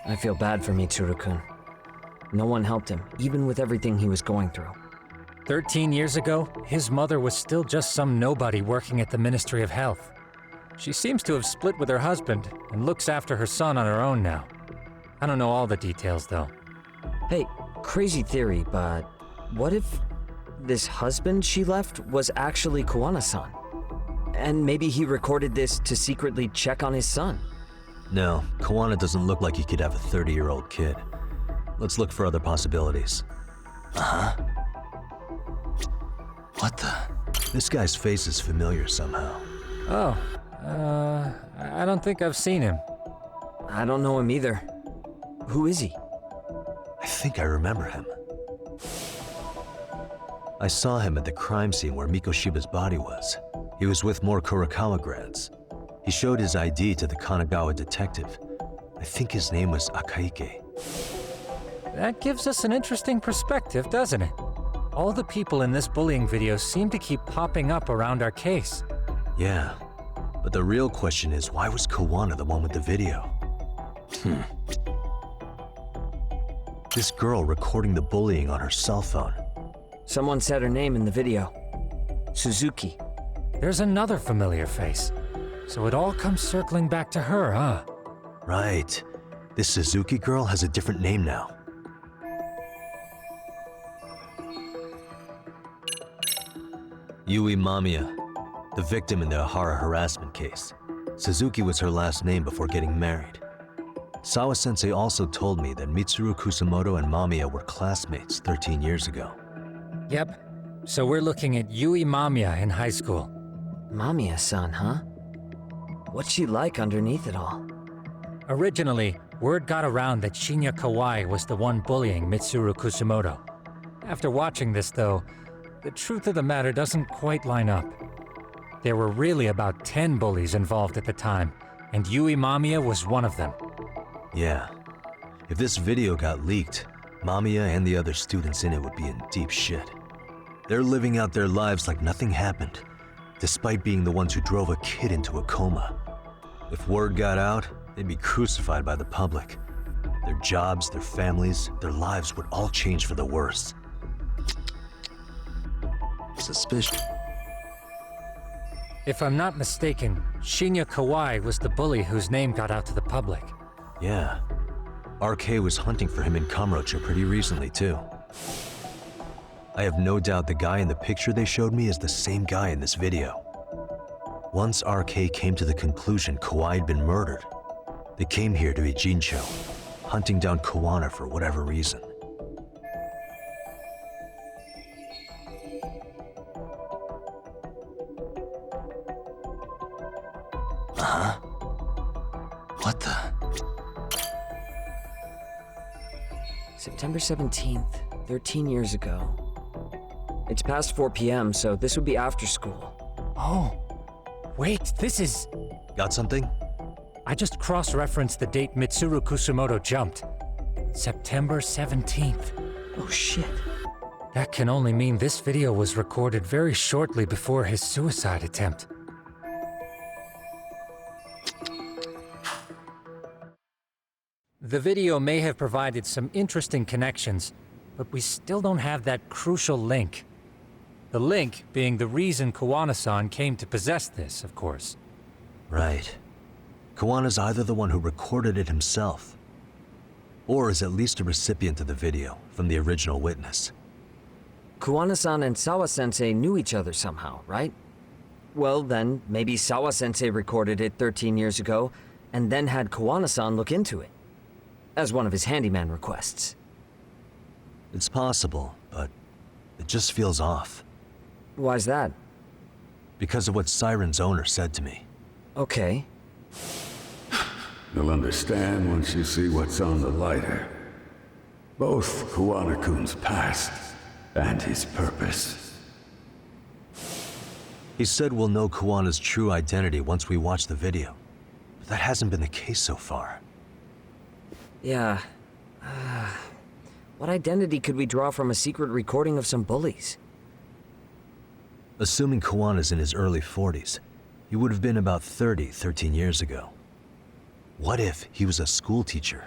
H: I feel bad for Mitsuru-kun. No one helped him, even with everything he was going through.
G: 13 years ago, his mother was still just some nobody working at the Ministry of Health. She seems to have split with her husband and looks after her son on her own now. I don't know all the details, though.
H: Hey, crazy theory, but what if this husband she left was actually Kawana-san? And maybe he recorded this to secretly check on his son?
B: No, Kawana doesn't look like he could have a 30-year-old kid. Let's look for other possibilities. Uh-huh. What the? This guy's face is familiar somehow.
G: Oh, I don't think I've seen him.
H: I don't know him either. Who is he?
B: I think I remember him. I saw him at the crime scene where Mikoshiba's body was. He was with more Kurokawa grads. He showed his ID to the Kanagawa detective. I think his name was Akaike.
G: That gives us an interesting perspective, doesn't it? All the people in this bullying video seem to keep popping up around our case.
B: Yeah, but the real question is, why was Kawana the one with the video? This girl recording the bullying on her cell phone.
H: Someone said her name in the video. Suzuki.
G: There's another familiar face. So it all comes circling back to her, huh?
B: Right. This Suzuki girl has a different name now. Yui Mamiya, the victim in the Ahara harassment case. Suzuki was her last name before getting married. Sawa-sensei also told me that Mitsuru Kusamoto and Mamiya were classmates 13 years ago.
G: Yep. So we're looking at Yui Mamiya in high school.
H: Mamiya-san, huh? What's she like underneath it all?
G: Originally, word got around that Shinya Kawai was the one bullying Mitsuru Kusamoto. After watching this, though, the truth of the matter doesn't quite line up. There were really about 10 bullies involved at the time, and Yui Mamiya was one of them.
B: Yeah. If this video got leaked, Mamiya and the other students in it would be in deep shit. They're living out their lives like nothing happened, despite being the ones who drove a kid into a coma. If word got out, they'd be crucified by the public. Their jobs, their families, their lives would all change for the worse. Suspicious.
G: If I'm not mistaken, Shinya Kawai was the bully whose name got out to the public.
B: Yeah. RK was hunting for him in Kamurocho pretty recently, too. I have no doubt the guy in the picture they showed me is the same guy in this video. Once RK came to the conclusion Kawai had been murdered, they came here to Ijincho, hunting down Kawana for whatever reason. Uh-huh. What the?
H: September 17th, 13 years ago. It's past 4 p.m., so this would be after school.
G: Oh, wait, this is...
B: Got something?
G: I just cross-referenced the date Mitsuru Kusamoto jumped. September 17th.
H: Oh shit.
G: That can only mean this video was recorded very shortly before his suicide attempt. The video may have provided some interesting connections, but we still don't have that crucial link. The link being the reason Kawana-san came to possess this, of course.
B: Right. Kawana's either the one who recorded it himself, or is at least a recipient of the video from the original witness.
H: Kawana-san and Sawa-sensei knew each other somehow, right? Well then, maybe Sawa-sensei recorded it 13 years ago, and then had Kawana-san look into it, as one of his handyman requests.
B: It's possible, but it just feels off.
H: Why's that?
B: Because of what Siren's owner said to me.
H: Okay.
N: You'll understand once you see what's on the lighter. Both Kawana-kun's past and his purpose.
B: He said we'll know Kawana's true identity once we watch the video. But that hasn't been the case so far.
H: Yeah. What identity could we draw from a secret recording of some bullies?
B: Assuming Kawana's in his early 40s, he would have been about 13 years ago. What if he was a school teacher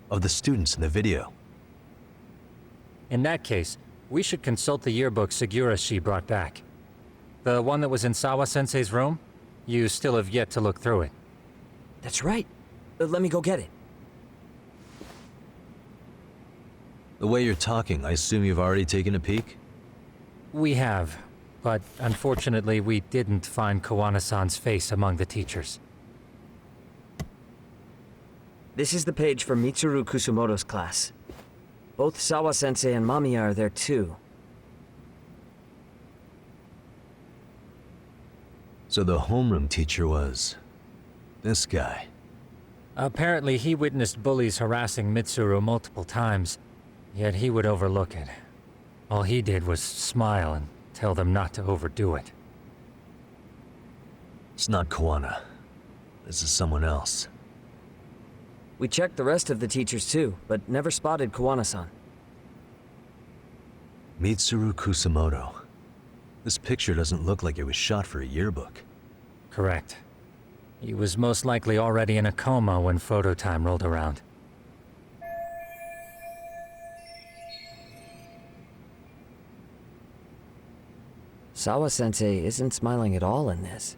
B: of the students in the video?
G: In that case, we should consult the yearbook Segura-shi brought back. The one that was in Sawa-sensei's room? You still have yet to look through it.
H: That's right. Let me go get it.
B: The way you're talking, I assume you've already taken a peek?
G: We have, but unfortunately we didn't find Kawana-san's face among the teachers.
H: This is the page from Mitsuru Kusamoto's class. Both Sawa-sensei and Mamiya are there too.
B: So the homeroom teacher was... this guy.
G: Apparently he witnessed bullies harassing Mitsuru multiple times, yet he would overlook it. All he did was smile and tell them not to overdo it.
B: It's not Kawana. This is someone else.
H: We checked the rest of the teachers too, but never spotted Kawana-san.
B: Mitsuru Kusamoto. This picture doesn't look like it was shot for a yearbook.
G: Correct. He was most likely already in a coma when photo time rolled around.
H: Sawa-sensei isn't smiling at all in this.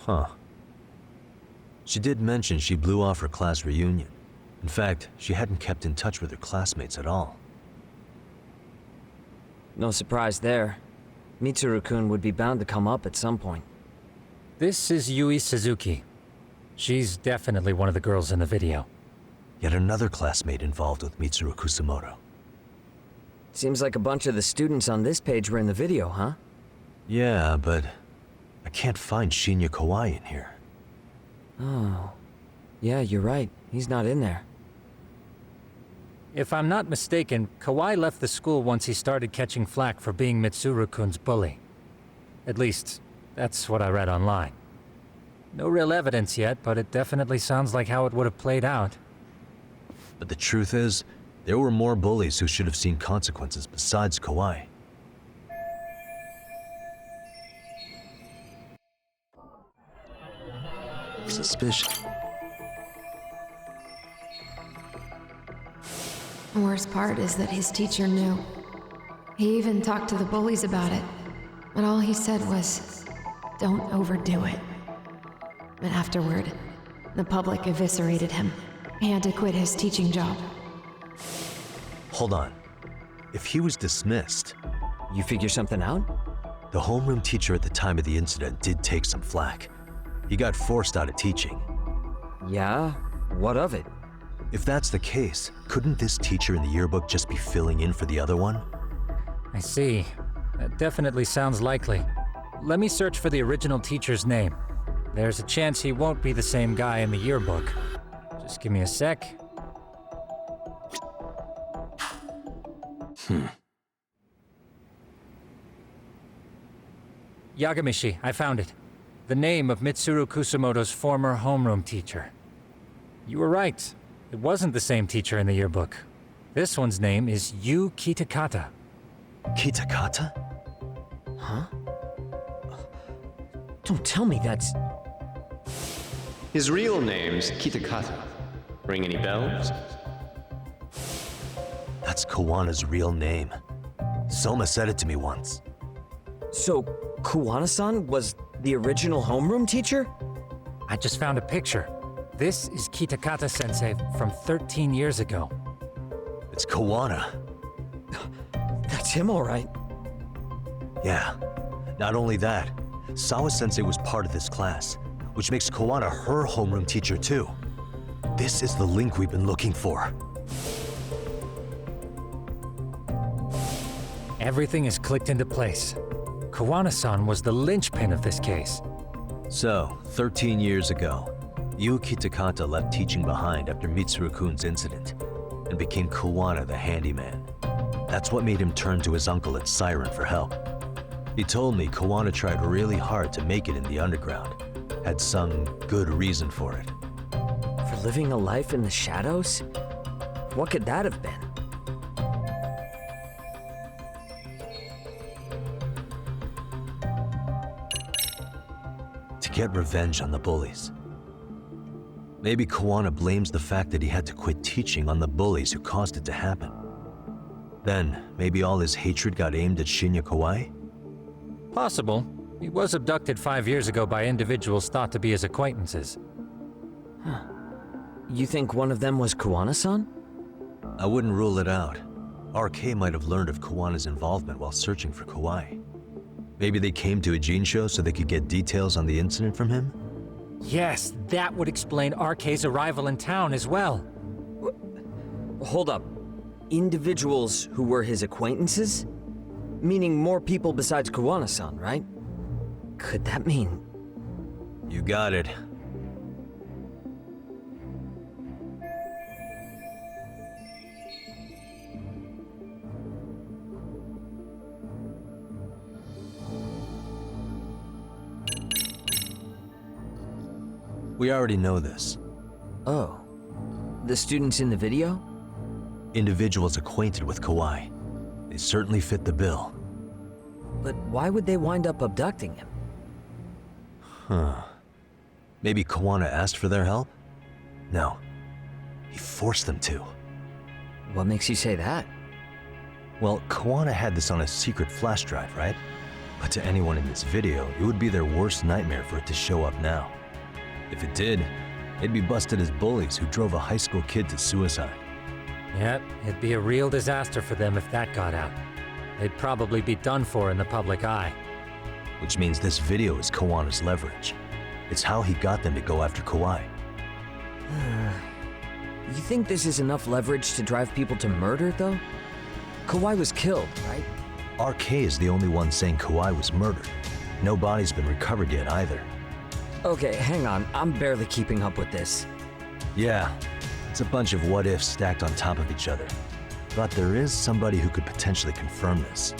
B: Huh. She did mention she blew off her class reunion. In fact, she hadn't kept in touch with her classmates at all.
H: No surprise there. Mitsuru-kun would be bound to come up at some point.
G: This is Yui Suzuki. She's definitely one of the girls in the video.
B: Yet another classmate involved with Mitsuru Kusamoto.
H: Seems like a bunch of the students on this page were in the video, huh?
B: Yeah, but I can't find Shinya Kawai in here.
H: Oh. Yeah, you're right. He's not in there.
G: If I'm not mistaken, Kawai left the school once he started catching flack for being Mitsuru-kun's bully. At least, that's what I read online. No real evidence yet, but it definitely sounds like how it would have played out.
B: But the truth is, there were more bullies who should have seen consequences besides Kawai. Suspicion.
R: The worst part is that his teacher knew. He even talked to the bullies about it, but all he said was, "Don't overdo it." But afterward, the public eviscerated him. He had to quit his teaching job.
B: Hold on. If he was dismissed...
H: You figure something out?
B: The homeroom teacher at the time of the incident did take some flack. He got forced out of teaching.
H: Yeah? What of it?
B: If that's the case, couldn't this teacher in the yearbook just be filling in for the other one?
G: I see. That definitely sounds likely. Let me search for the original teacher's name. There's a chance he won't be the same guy in the yearbook. Just give me a sec. Yagamishi, I found it. The name of Mitsuru Kusamoto's former homeroom teacher. You were right. It wasn't the same teacher in the yearbook. This one's name is Yu Kitakata.
B: Kitakata?
H: Huh? Don't tell me that's...
S: His real name's Kitakata. Ring any bells?
B: That's Kawana's real name. Soma said it to me once.
H: So, Kuwana-san was the original homeroom teacher?
G: I just found a picture. This is Kitakata-sensei from 13 years ago.
B: It's Kawana.
H: That's him, all right.
B: Yeah. Not only that, Sawa-sensei was part of this class, which makes Kawana her homeroom teacher too. This is the link we've been looking for.
G: Everything is clicked into place. Kawana-san was the linchpin of this case.
B: So, 13 years ago, Yu Kitakata left teaching behind after Mitsuru-kun's incident and became Kawana the handyman. That's what made him turn to his uncle at Siren for help. He told me Kawana tried really hard to make it in the underground. Had some good reason for it.
H: For living a life in the shadows? What could that have been?
B: To get revenge on the bullies. Maybe Kawana blames the fact that he had to quit teaching on the bullies who caused it to happen. Then, maybe all his hatred got aimed at Shinya Kawai?
G: Possible. He was abducted 5 years ago by individuals thought to be his acquaintances.
H: Huh. You think one of them was Kuwana-san?
B: I wouldn't rule it out. RK might have learned of Kawana's involvement while searching for Kawai. Maybe they came to a Jinsho so they could get details on the incident from him?
G: Yes, that would explain RK's arrival in town as well.
H: Hold up. Individuals who were his acquaintances? Meaning more people besides Kuwana-san, right? Could that mean...
B: You got it. We already know this.
H: Oh. The students in the video?
B: Individuals acquainted with Kawai. They certainly fit the bill.
H: But why would they wind up abducting him?
B: Huh. Maybe Kawana asked for their help? No. He forced them to.
H: What makes you say that?
B: Well, Kawana had this on a secret flash drive, right? But to anyone in this video, it would be their worst nightmare for it to show up now. If it did, they'd be busted as bullies who drove a high school kid to suicide.
G: Yep, it'd be a real disaster for them if that got out. They'd probably be done for in the public eye.
B: Which means this video is Kawana's leverage. It's how he got them to go after Kawhi.
H: You think this is enough leverage to drive people to murder, though? Kawhi was killed, right?
B: RK is the only one saying Kawhi was murdered. No body's been recovered yet either.
H: Okay, hang on. I'm barely keeping up with this.
B: Yeah, it's a bunch of what-ifs stacked on top of each other. But there is somebody who could potentially confirm this.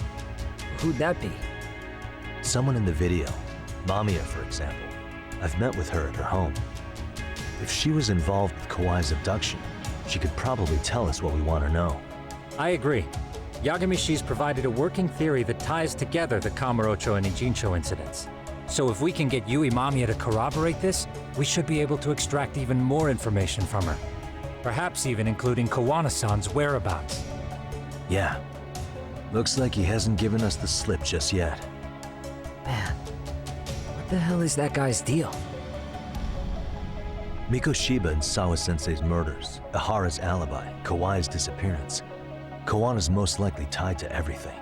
H: Who'd that be?
B: Someone in the video. Mamiya, for example. I've met with her at her home. If she was involved with Kawhi's abduction, she could probably tell us what we want to know.
G: I agree. Yagamishi's provided a working theory that ties together the Kamurocho and Ijincho incidents. So if we can get Yui Mamiya to corroborate this, we should be able to extract even more information from her. Perhaps even including Kawana-san's whereabouts.
B: Yeah. Looks like he hasn't given us the slip just yet.
H: Man, what the hell is that guy's deal?
B: Mikoshiba and Sawa-sensei's murders, Ihara's alibi, Kawhi's disappearance. Kawana's most likely tied to everything.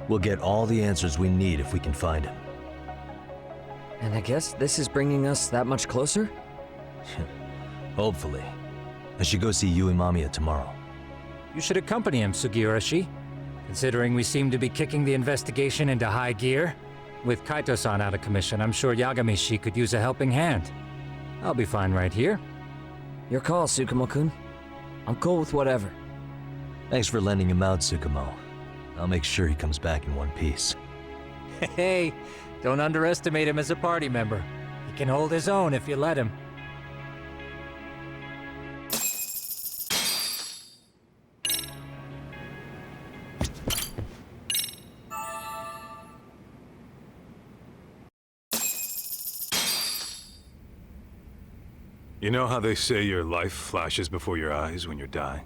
B: We'll get all the answers we need if we can find him.
H: And I guess this is bringing us that much closer?
B: Hopefully. I should go see Yui Mamiya tomorrow.
G: You should accompany him, Sugiurashi. Considering we seem to be kicking the investigation into high gear. With Kaito-san out of commission, I'm sure Yagamishi could use a helping hand. I'll be fine right here.
H: Your call, Tsukumo-kun. I'm cool with whatever.
B: Thanks for lending him out, Tsukumo. I'll make sure he comes back in one piece.
G: Hey, don't underestimate him as a party member. He can hold his own if you let him.
F: You know how they say your life flashes before your eyes when you're dying?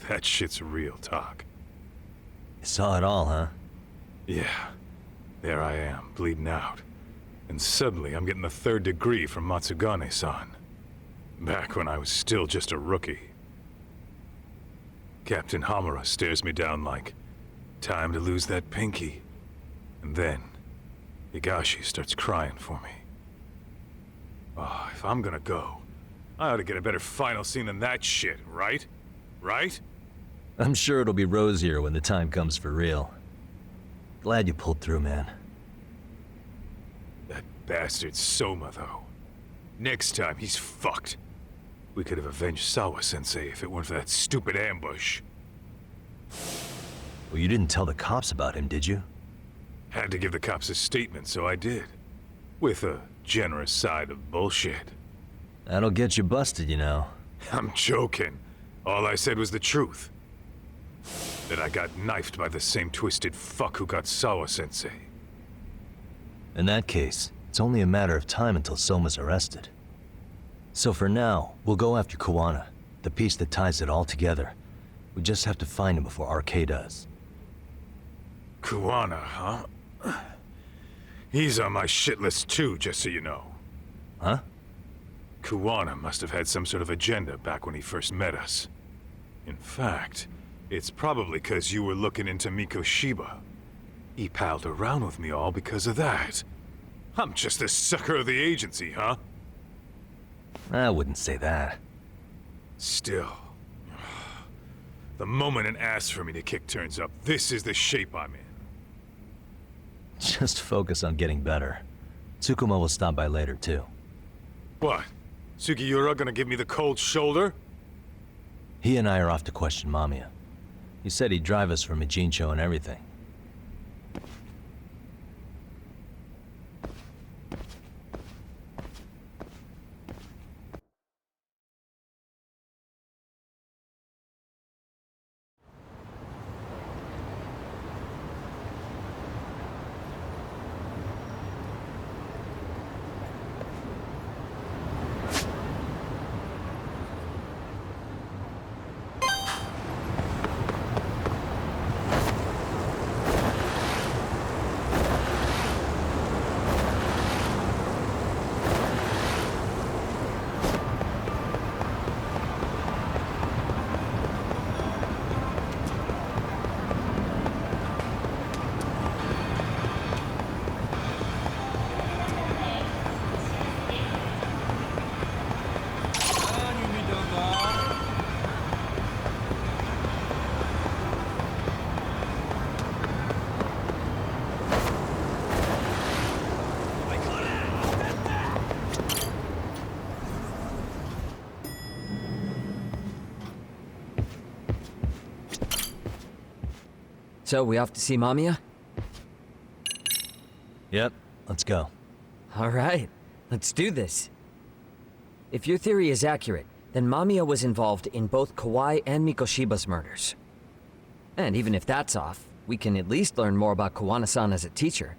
F: That shit's real talk.
B: You saw it all, huh?
F: Yeah. There I am, bleeding out. And suddenly I'm getting the 3rd degree from Matsugane-san. Back when I was still just a rookie. Captain Hamura stares me down like, time to lose that pinky. And then, Higashi starts crying for me. Oh, if I'm gonna go, I ought to get a better final scene than that shit, right? Right?
B: I'm sure it'll be rosier when the time comes for real. Glad you pulled through, man.
F: That bastard Soma, though. Next time, he's fucked. We could have avenged Sawa-sensei if it weren't for that stupid ambush.
B: Well, you didn't tell the cops about him, did you?
F: Had to give the cops a statement, so I did. With a generous side of bullshit.
B: That'll get you busted, you know.
F: I'm joking. All I said was the truth. That I got knifed by the same twisted fuck who got Sawa-sensei.
B: In that case, it's only a matter of time until Soma's arrested. So for now, we'll go after Kawana, the piece that ties it all together. We just have to find him before RK does.
F: Kawana, huh? He's on my shit list too, just so you know.
B: Huh?
F: Kawana must have had some sort of agenda back when he first met us. In fact, it's probably because you were looking into Mikoshiba. He palled around with me all because of that. I'm just a sucker of the agency, huh?
B: I wouldn't say that.
F: Still. The moment an ass for me to kick turns up, this is the shape I'm in.
B: Just focus on getting better. Tsukumo will stop by later, too.
F: What? Sugiura gonna give me the cold shoulder?
B: He and I are off to question Mamiya. He said he'd drive us from Ijincho and everything.
H: So, we off to see Mamiya?
B: Yep, let's go.
H: Alright, let's do this. If your theory is accurate, then Mamiya was involved in both Kawai and Mikoshiba's murders. And even if that's off, we can at least learn more about Kawana-san as a teacher.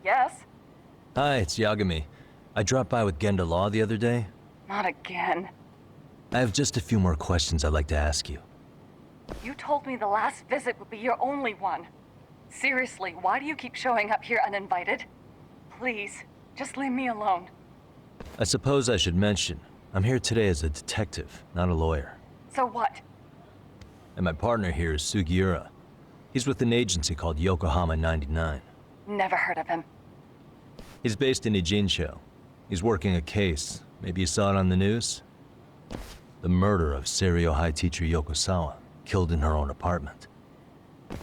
T: Yes?
B: Hi, it's Yagami. I dropped by with Genda Law the other day.
T: Not again.
B: I have just a few more questions I'd like to ask you.
T: You told me the last visit would be your only one. Seriously, why do you keep showing up here uninvited? Please, just leave me alone.
B: I suppose I should mention, I'm here today as a detective, not a lawyer.
T: So what?
B: And my partner here is Sugiura. He's with an agency called Yokohama 99.
T: Never heard of him.
B: He's based in Ijincho. He's working a case. Maybe you saw it on the news? The murder of Seiryo High teacher Yoko Sawa, killed in her own apartment.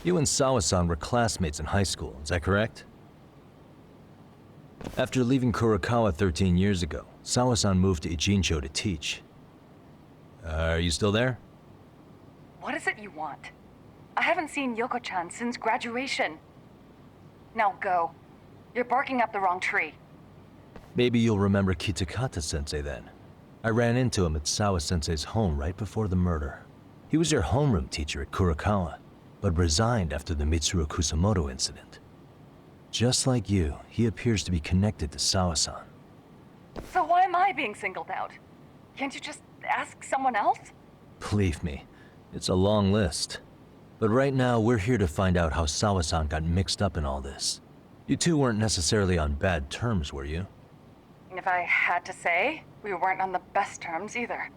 B: You and Sawa-san were classmates in high school, is that correct? After leaving Kurokawa 13 years ago, Sawa-san moved to Ijincho to teach. Are you still there?
T: What is it you want? I haven't seen Yoko-chan since graduation. Now go. You're barking up the wrong tree.
B: Maybe you'll remember Kitakata-sensei then. I ran into him at Sawa-sensei's home right before the murder. He was your homeroom teacher at Kurokawa, but resigned after the Mitsuru Kusamoto incident. Just like you, he appears to be connected to Sawa-san.
T: So why am I being singled out? Can't you just ask someone else?
B: Believe me, it's a long list. But right now, we're here to find out how Sawa-san got mixed up in all this. You two weren't necessarily on bad terms, were you?
T: If I had to say, we weren't on the best terms either.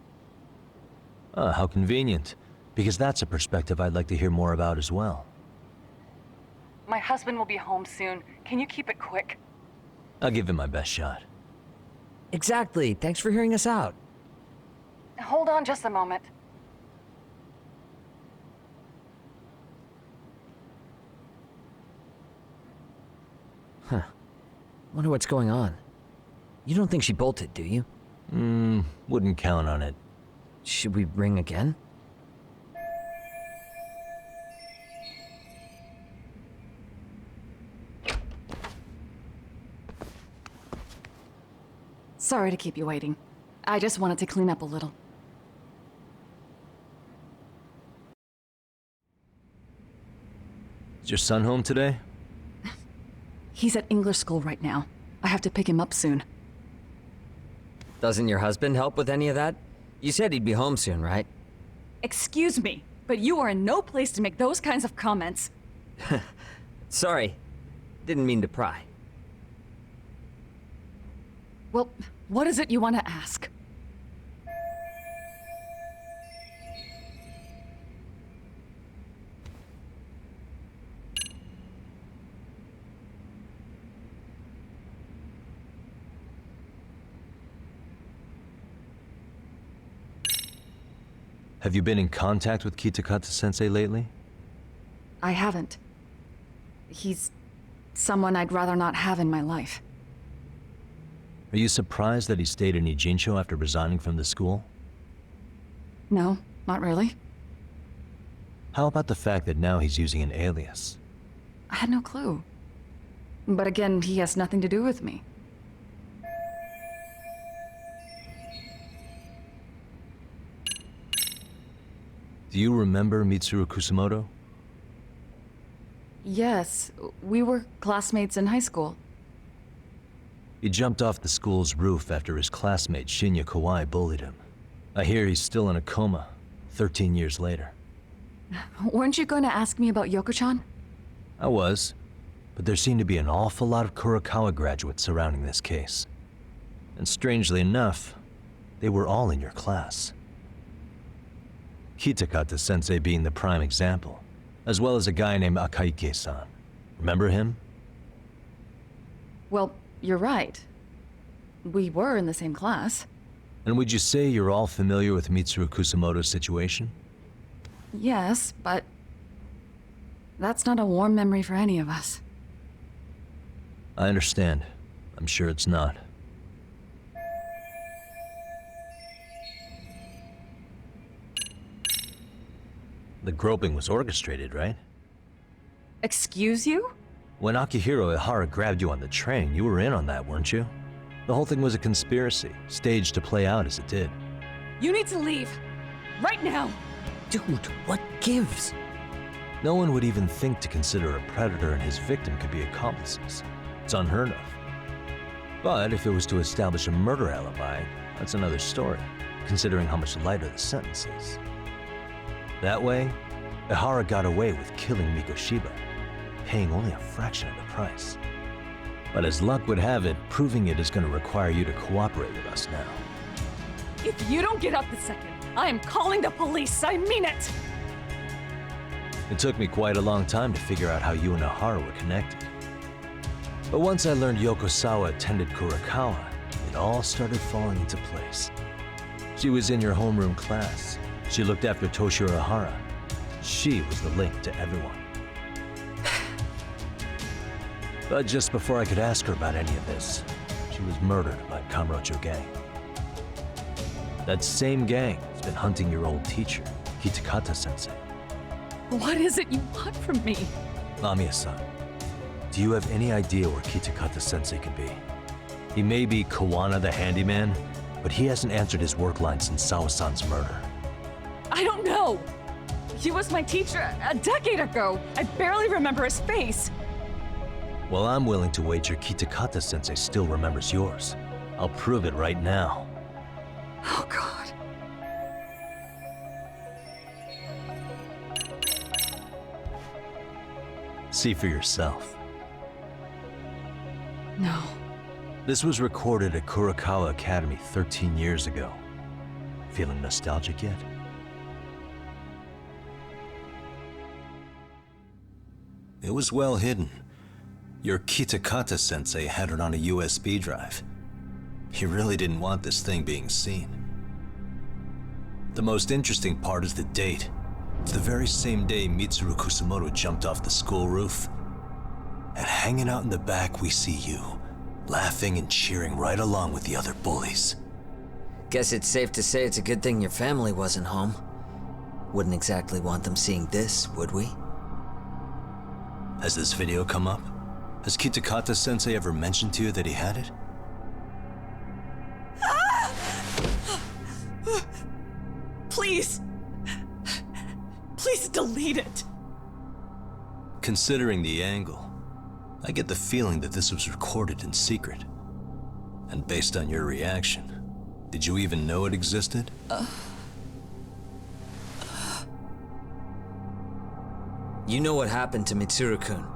B: Ah, how convenient. Because that's a perspective I'd like to hear more about as well.
T: My husband will be home soon. Can you keep it quick?
B: I'll give it my best shot.
H: Exactly. Thanks for hearing us out.
T: Hold on just a moment.
H: Huh. Wonder what's going on. You don't think she bolted, do you?
B: Wouldn't count on it.
H: Should we ring again?
T: Sorry to keep you waiting. I just wanted to clean up a little.
B: Is your son home today?
T: He's at English school right now. I have to pick him up soon.
H: Doesn't your husband help with any of that? You said he'd be home soon, right?
T: Excuse me, but you are in no place to make those kinds of comments.
H: Sorry. Didn't mean to pry.
T: Well, what is it you want to ask?
B: Have you been in contact with Kitakata-sensei lately?
T: I haven't. He's someone I'd rather not have in my life.
B: Are you surprised that he stayed in Ijincho after resigning from the school?
T: No, not really.
B: How about the fact that now he's using an alias?
T: I had no clue. But again, he has nothing to do with me.
B: Do you remember Mitsuru Kusamoto?
T: Yes, we were classmates in high school.
B: He jumped off the school's roof after his classmate Shinya Kawai bullied him. I hear he's still in a coma, 13 years later.
T: Weren't you going to ask me about Yoko-chan?
B: I was, but there seemed to be an awful lot of Kurokawa graduates surrounding this case. And strangely enough, they were all in your class. Kitakata-sensei being the prime example, as well as a guy named Akaike-san. Remember him?
T: Well, you're right. We were in the same class.
B: And would you say you're all familiar with Mitsuru Kusamoto's situation?
T: Yes, but that's not a warm memory for any of us.
B: I understand. I'm sure it's not. The groping was orchestrated, right?
T: Excuse you?
B: When Akihiro Ihara grabbed you on the train, you were in on that, weren't you? The whole thing was a conspiracy, staged to play out as it did.
T: You need to leave. Right now.
H: Dude, what gives?
B: No one would even think to consider a predator and his victim could be accomplices. It's unheard of. But if it was to establish a murder alibi, that's another story, considering how much lighter the sentence is. That way, Ihara got away with killing Mikoshiba, paying only a fraction of the price. But as luck would have it, proving it is going to require you to cooperate with us now.
T: If you don't get up this second, I am calling the police. I mean it.
B: It took me quite a long time to figure out how you and Ihara were connected. But once I learned Yokosawa attended Kurakawa, it all started falling into place. She was in your homeroom class. She looked after Toshiro Ihara. She was the link to everyone. But just before I could ask her about any of this, she was murdered by Kamurocho gang. That same gang has been hunting your old teacher, Kitakata-sensei.
T: What is it you want from me?
B: Amiya-san, do you have any idea where Kitakata-sensei could be? He may be Kawana the handyman, but he hasn't answered his work line since Sawa-san's murder.
T: I don't know. He was my teacher a decade ago. I barely remember his face.
B: Well, I'm willing to wager Kitakata-sensei still remembers yours. I'll prove it right now.
T: Oh, God.
B: See for yourself.
T: No.
B: This was recorded at Kurakawa Academy 13 years ago. Feeling nostalgic yet? It was well hidden. Your Kitakata-sensei had it on a USB drive. He really didn't want this thing being seen. The most interesting part is the date. It's the very same day Mitsuru Kusamoto jumped off the school roof. And hanging out in the back, we see you, laughing and cheering right along with the other bullies.
H: Guess it's safe to say it's a good thing your family wasn't home. Wouldn't exactly want them seeing this, would we?
B: Has this video come up? Has Kitakata-sensei ever mentioned to you that he had it?
T: Please. Please delete it.
B: Considering the angle, I get the feeling that this was recorded in secret. And based on your reaction, did you even know it existed?
H: You know what happened to Mitsuru-kun.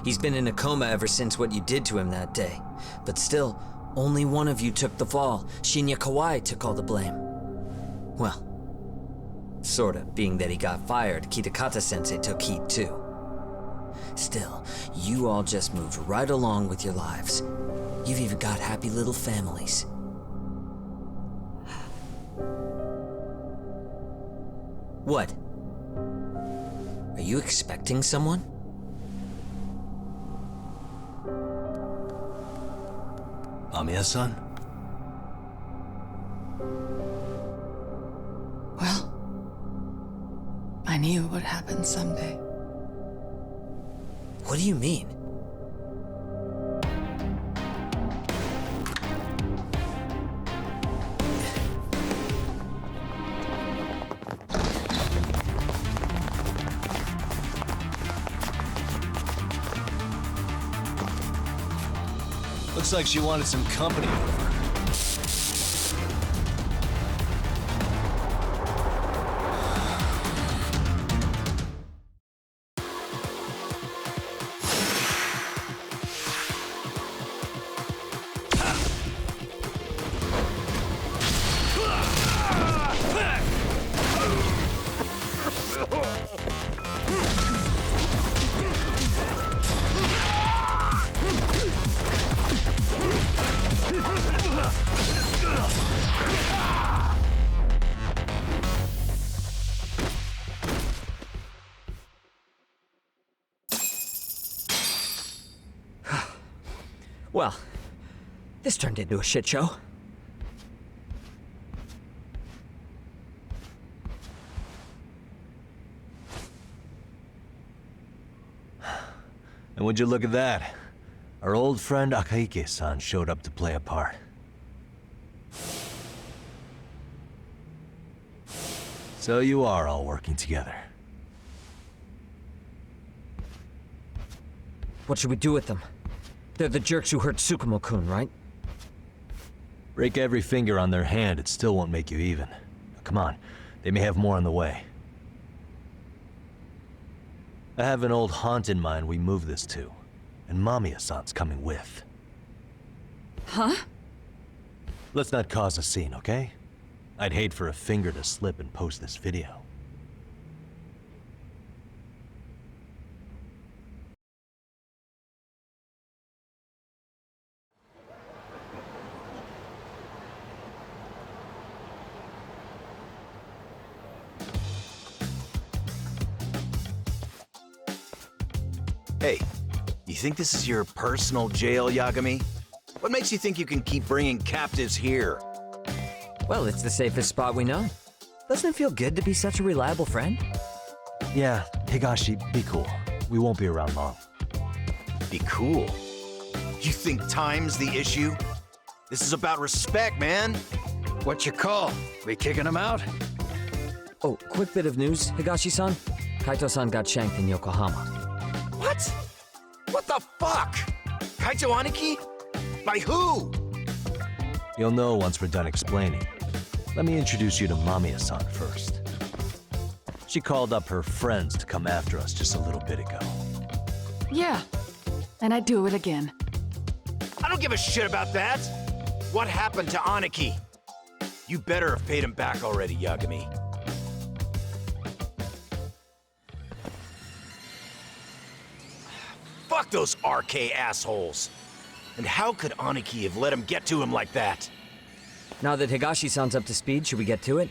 H: He's been in a coma ever since what you did to him that day. But still, only one of you took the fall. Shinya Kawai took all the blame. Well, sorta, being that he got fired, Kitakata-sensei took heat too. Still, you all just moved right along with your lives. You've even got happy little families. What? Are you expecting someone?
B: Amiya-san?
T: Well, I knew it would happen someday.
H: What do you mean?
B: Looks like she wanted some company over.
H: Well, this turned into a shit show.
B: And would you look at that? Our old friend Akaike-san showed up to play a part. So you are all working together.
H: What should we do with them? They're the jerks who hurt Tsukumo-kun, right?
B: Break every finger on their hand, it still won't make you even. Come on, they may have more on the way. I have an old haunt in mind we move this to, and Mamiya-san's coming with.
T: Huh?
B: Let's not cause a scene, okay? I'd hate for a finger to slip and post this video.
U: Hey, you think this is your personal jail, Yagami? What makes you think you can keep bringing captives here?
H: Well, it's the safest spot we know. Doesn't it feel good to be such a reliable friend?
B: Yeah, Higashi, be cool. We won't be around long.
U: Be cool? You think time's the issue? This is about respect, man.
K: What's your call? We kicking him out?
H: Oh, quick bit of news, Higashi-san. Kaito-san got shanked in Yokohama.
U: What? What the fuck? Kaito Aniki? By who?
B: You'll know once we're done explaining. Let me introduce you to Mamiya-san first. She called up her friends to come after us just a little bit ago.
V: Yeah, and I'd do it again.
U: I don't give a shit about that. What happened to Aniki? You better have paid him back already, Yagami. Fuck those RK assholes. And how could Aniki have let him get to him like that?
H: Now that Higashi-san's up to speed, should we get to it?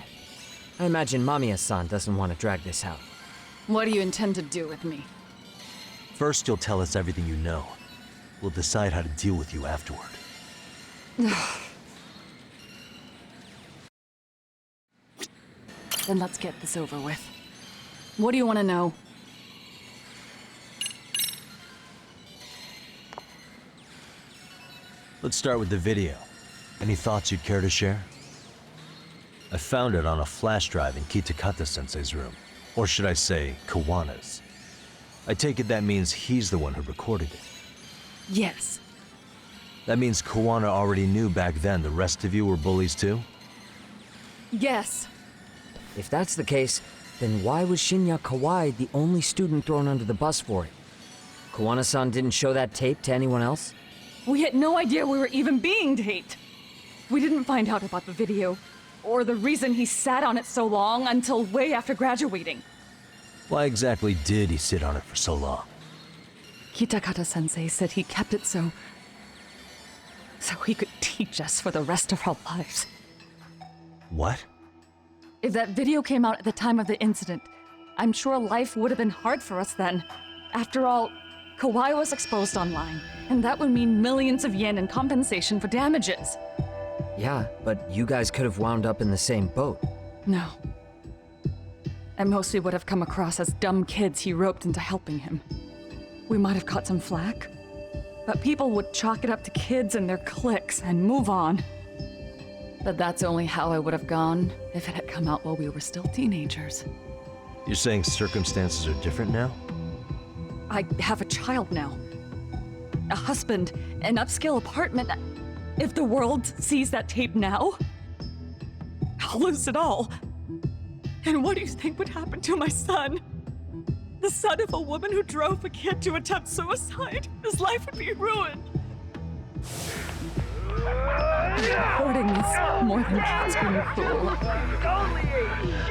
H: I imagine Mamiya-san doesn't want to drag this out.
V: What do you intend to do with me?
B: First, you'll tell us everything you know. We'll decide how to deal with you afterward.
V: Then let's get this over with. What do you want to know?
B: Let's start with the video. Any thoughts you'd care to share? I found it on a flash drive in Kitakata-sensei's room. Or should I say, Kawana's. I take it that means he's the one who recorded it.
V: Yes.
B: That means Kawana already knew back then the rest of you were bullies too?
V: Yes.
H: If that's the case, then why was Shinya Kawai the only student thrown under the bus for it? Kawana-san didn't show that tape to anyone else?
T: We had no idea we were even being taped. We didn't find out about the video, or the reason he sat on it so long until way after graduating.
B: Why exactly did he sit on it for so long?
T: Kitakata-sensei said he kept it so he could teach us for the rest of our lives.
B: What?
T: If that video came out at the time of the incident, I'm sure life would have been hard for us then. After all, Kawai was exposed online, and that would mean millions of yen in compensation for damages.
H: Yeah, but you guys could have wound up in the same boat.
T: No. At most, we would have come across as dumb kids he roped into helping him. We might have caught some flack, but people would chalk it up to kids and their cliques and move on. But that's only how I would have gone if it had come out while we were still teenagers.
B: You're saying circumstances are different now?
T: I have a child now. A husband, an upscale apartment. If the world sees that tape now, I'll lose it all. And what do you think would happen to my son? The son of a woman who drove a kid to attempt suicide? His life would be ruined. Hoarding is more than kids being cruel.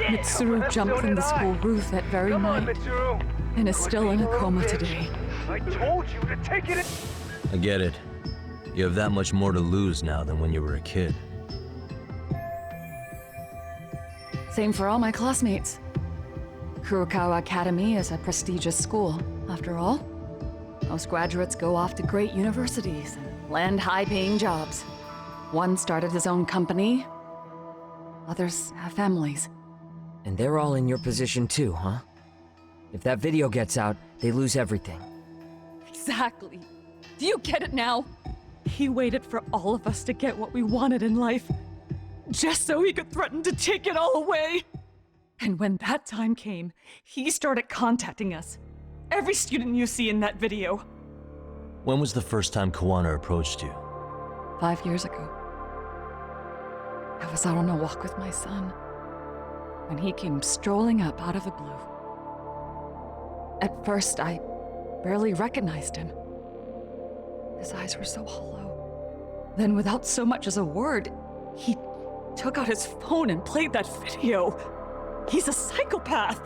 T: Mitsuru jumped from the school roof that very night and is still in a coma today.
P: I told you to take it.
B: I get it. You have that much more to lose now than when you were a kid.
T: Same for all my classmates. Kurokawa Academy is a prestigious school, after all. Most graduates go off to great universities and land high-paying jobs. One started his own company, others have families.
H: And they're all in your position too, huh? If that video gets out, they lose everything.
T: Exactly. Do you get it now? He waited for all of us to get what we wanted in life, just so he could threaten to take it all away. And when that time came, he started contacting us. Every student you see in that video.
B: When was the first time Kawana approached you?
T: 5 years ago. I was out on a walk with my son when he came strolling up out of the blue. At first, I barely recognized him. His eyes were so hollow. Then, without so much as a word, he took out his phone and played that video. He's a psychopath.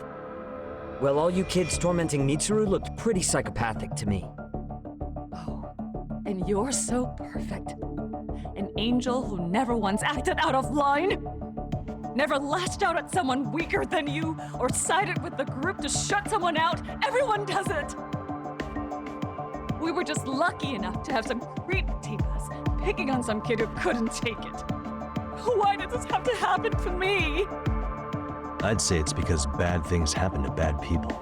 H: Well, all you kids tormenting Mitsuru looked pretty psychopathic to me.
T: And you're so perfect. An angel who never once acted out of line. Never lashed out at someone weaker than you, or sided with the group to shut someone out. Everyone does it. We were just lucky enough to have some creep tape us, picking on some kid who couldn't take it. Why did this have to happen to me?
B: I'd say it's because bad things happen to bad people.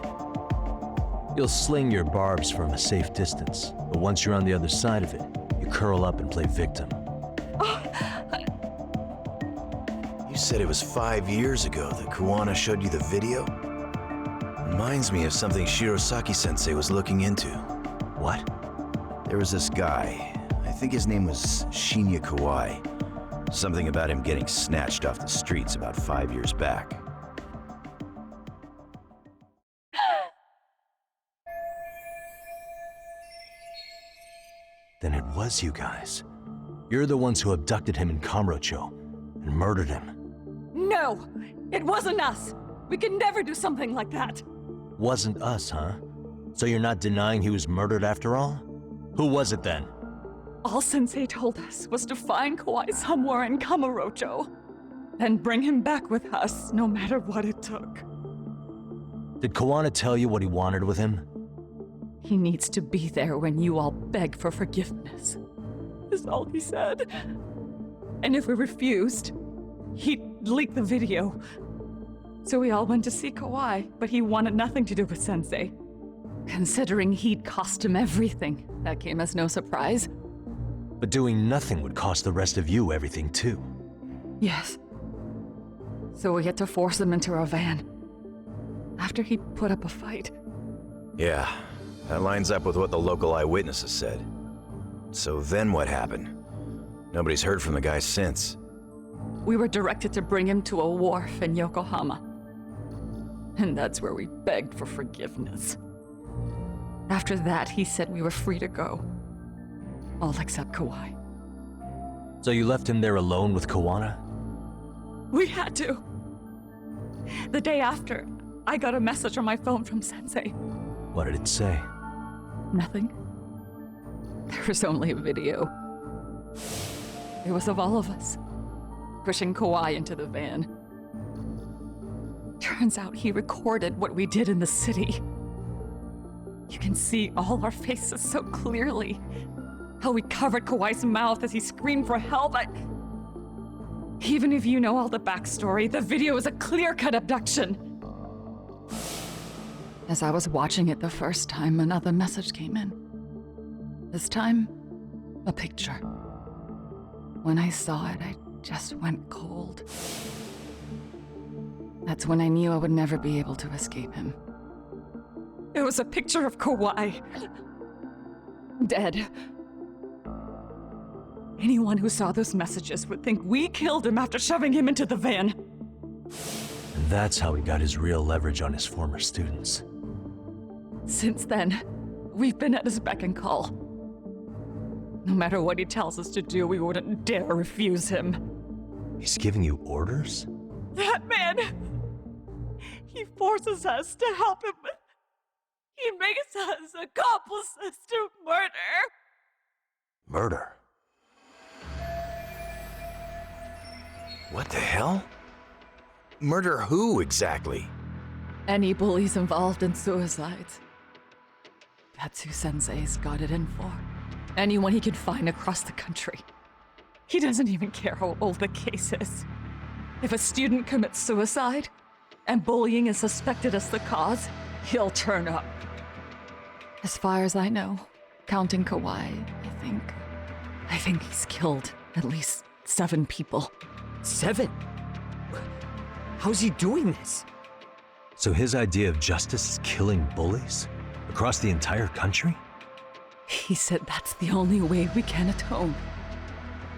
B: You'll sling your barbs from a safe distance, but once you're on the other side of it, you curl up and play victim.
U: You said it was 5 years ago that Kawana showed you the video? Reminds me of something Shirosaki-sensei was looking into.
B: What?
U: There was this guy, I think his name was Shinya Kawai. Something about him getting snatched off the streets about 5 years back.
B: Then it was you guys. You're the ones who abducted him in Kamurocho and murdered him.
T: No, it wasn't us. We could never do something like that.
B: Wasn't us, huh? So you're not denying he was murdered after all? Who was it then?
T: All Sensei told us was to find Kawai somewhere in Kamurocho, and bring him back with us, no matter what it took.
B: Did Kawana tell you what he wanted with him?
T: He needs to be there when you all beg for forgiveness, is all he said. And if we refused, he'd leak the video. So we all went to see Kawai, but he wanted nothing to do with Sensei. Considering he'd cost him everything, that came as no surprise.
B: But doing nothing would cost the rest of you everything too.
T: Yes. So we had to force him into our van. After he put up a fight.
U: Yeah, that lines up with what the local eyewitnesses said. So then what happened? Nobody's heard from the guy since.
T: We were directed to bring him to a wharf in Yokohama. And that's where we begged for forgiveness. After that, he said we were free to go. All except Kawai.
B: So you left him there alone with Kawana?
T: We had to. The day after, I got a message on my phone from Sensei.
B: What did it say?
T: Nothing. There was only a video. It was of all of us, pushing Kawai into the van. Turns out he recorded what we did in the city. You can see all our faces so clearly. How we covered Kawai's mouth as he screamed for help. Even if you know all the backstory, the video is a clear-cut abduction. As I was watching it the first time, another message came in. This time, a picture. When I saw it, I just went cold. That's when I knew I would never be able to escape him. It was a picture of Kawai. Dead. Anyone who saw those messages would think we killed him after shoving him into the van.
B: And that's how he got his real leverage on his former students.
T: Since then, we've been at his beck and call. No matter what he tells us to do, we wouldn't dare refuse him.
B: He's giving you orders?
T: That man! He forces us to help him. He makes us accomplices to murder.
B: Murder?
U: What the hell? Murder who, exactly?
T: Any bullies involved in suicides. That's who Sensei's got it in for. Anyone he can find across the country. He doesn't even care how old the case is. If a student commits suicide, and bullying is suspected as the cause, he'll turn up. As far as I know, counting Kawhi, I think he's killed at least 7 people.
H: 7? How's he doing this?
B: So his idea of justice is killing bullies? Across the entire country?
T: He said that's the only way we can atone.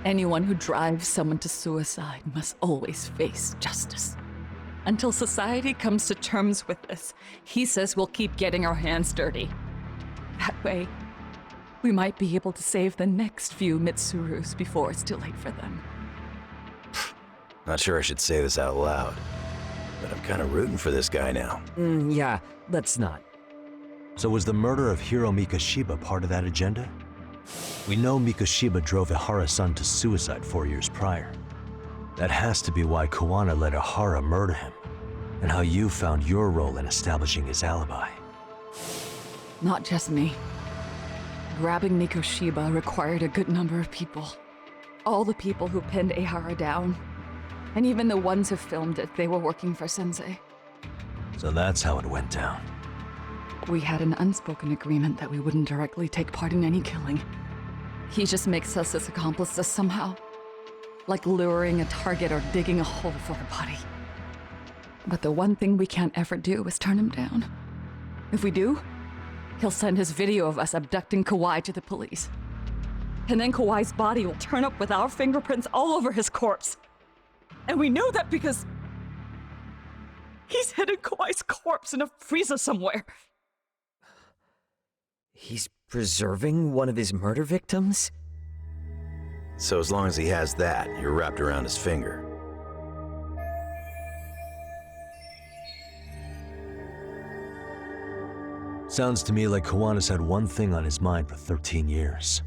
T: Anyone who drives someone to suicide must always face justice. Until society comes to terms with this, he says we'll keep getting our hands dirty. That way, we might be able to save the next few Mitsurus before it's too late for them.
U: Not sure I should say this out loud, but I'm kind of rooting for this guy now.
H: Yeah, let's not.
B: So was the murder of Hiro Mikoshiba part of that agenda? We know Mikoshiba drove Ihara-san to suicide 4 years prior. That has to be why Kawana let Ihara murder him, and how you found your role in establishing his alibi.
T: Not just me. Grabbing Mikoshiba required a good number of people. All the people who pinned Ihara down, and even the ones who filmed it, they were working for Sensei.
B: So that's how it went down.
T: We had an unspoken agreement that we wouldn't directly take part in any killing. He just makes us his accomplices somehow. Like luring a target or digging a hole for a body. But the one thing we can't ever do is turn him down. If we do, he'll send his video of us abducting Kawhi to the police. And then Kawhi's body will turn up with our fingerprints all over his corpse. And we know that because he's hidden Kawhi's corpse in a freezer somewhere.
H: He's preserving one of his murder victims?
U: So as long as he has that, you're wrapped around his finger.
B: Sounds to me like Kawana's had one thing on his mind for 13 years.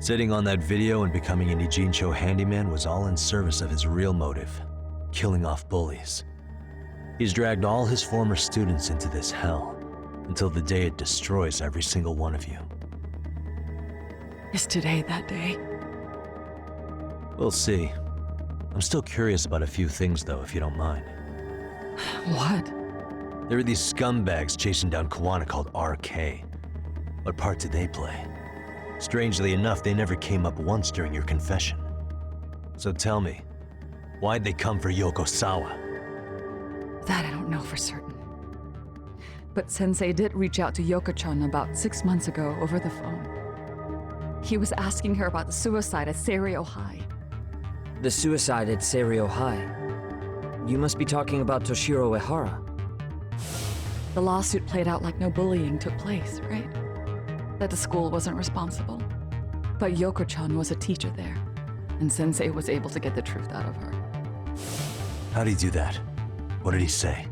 B: Sitting on that video and becoming an Ijincho handyman was all in service of his real motive, killing off bullies. He's dragged all his former students into this hell, until the day it destroys every single one of you.
T: Is today that day?
B: We'll see. I'm still curious about a few things though, if you don't mind.
T: What?
B: There are these scumbags chasing down Kawana called RK. What part did they play? Strangely enough, they never came up once during your confession. So tell me, why'd they come for Yokosawa?
T: That I don't know for certain. But Sensei did reach out to Yoko-chan about 6 months ago over the phone. He was asking her about the suicide at Seiryo High.
H: The suicide at Seiryo High? You must be talking about Toshiro Ihara.
T: The lawsuit played out like no bullying took place, right? That the school wasn't responsible. But Yoko-chan was a teacher there, and Sensei was able to get the truth out of her.
B: How'd he do that? What did he say?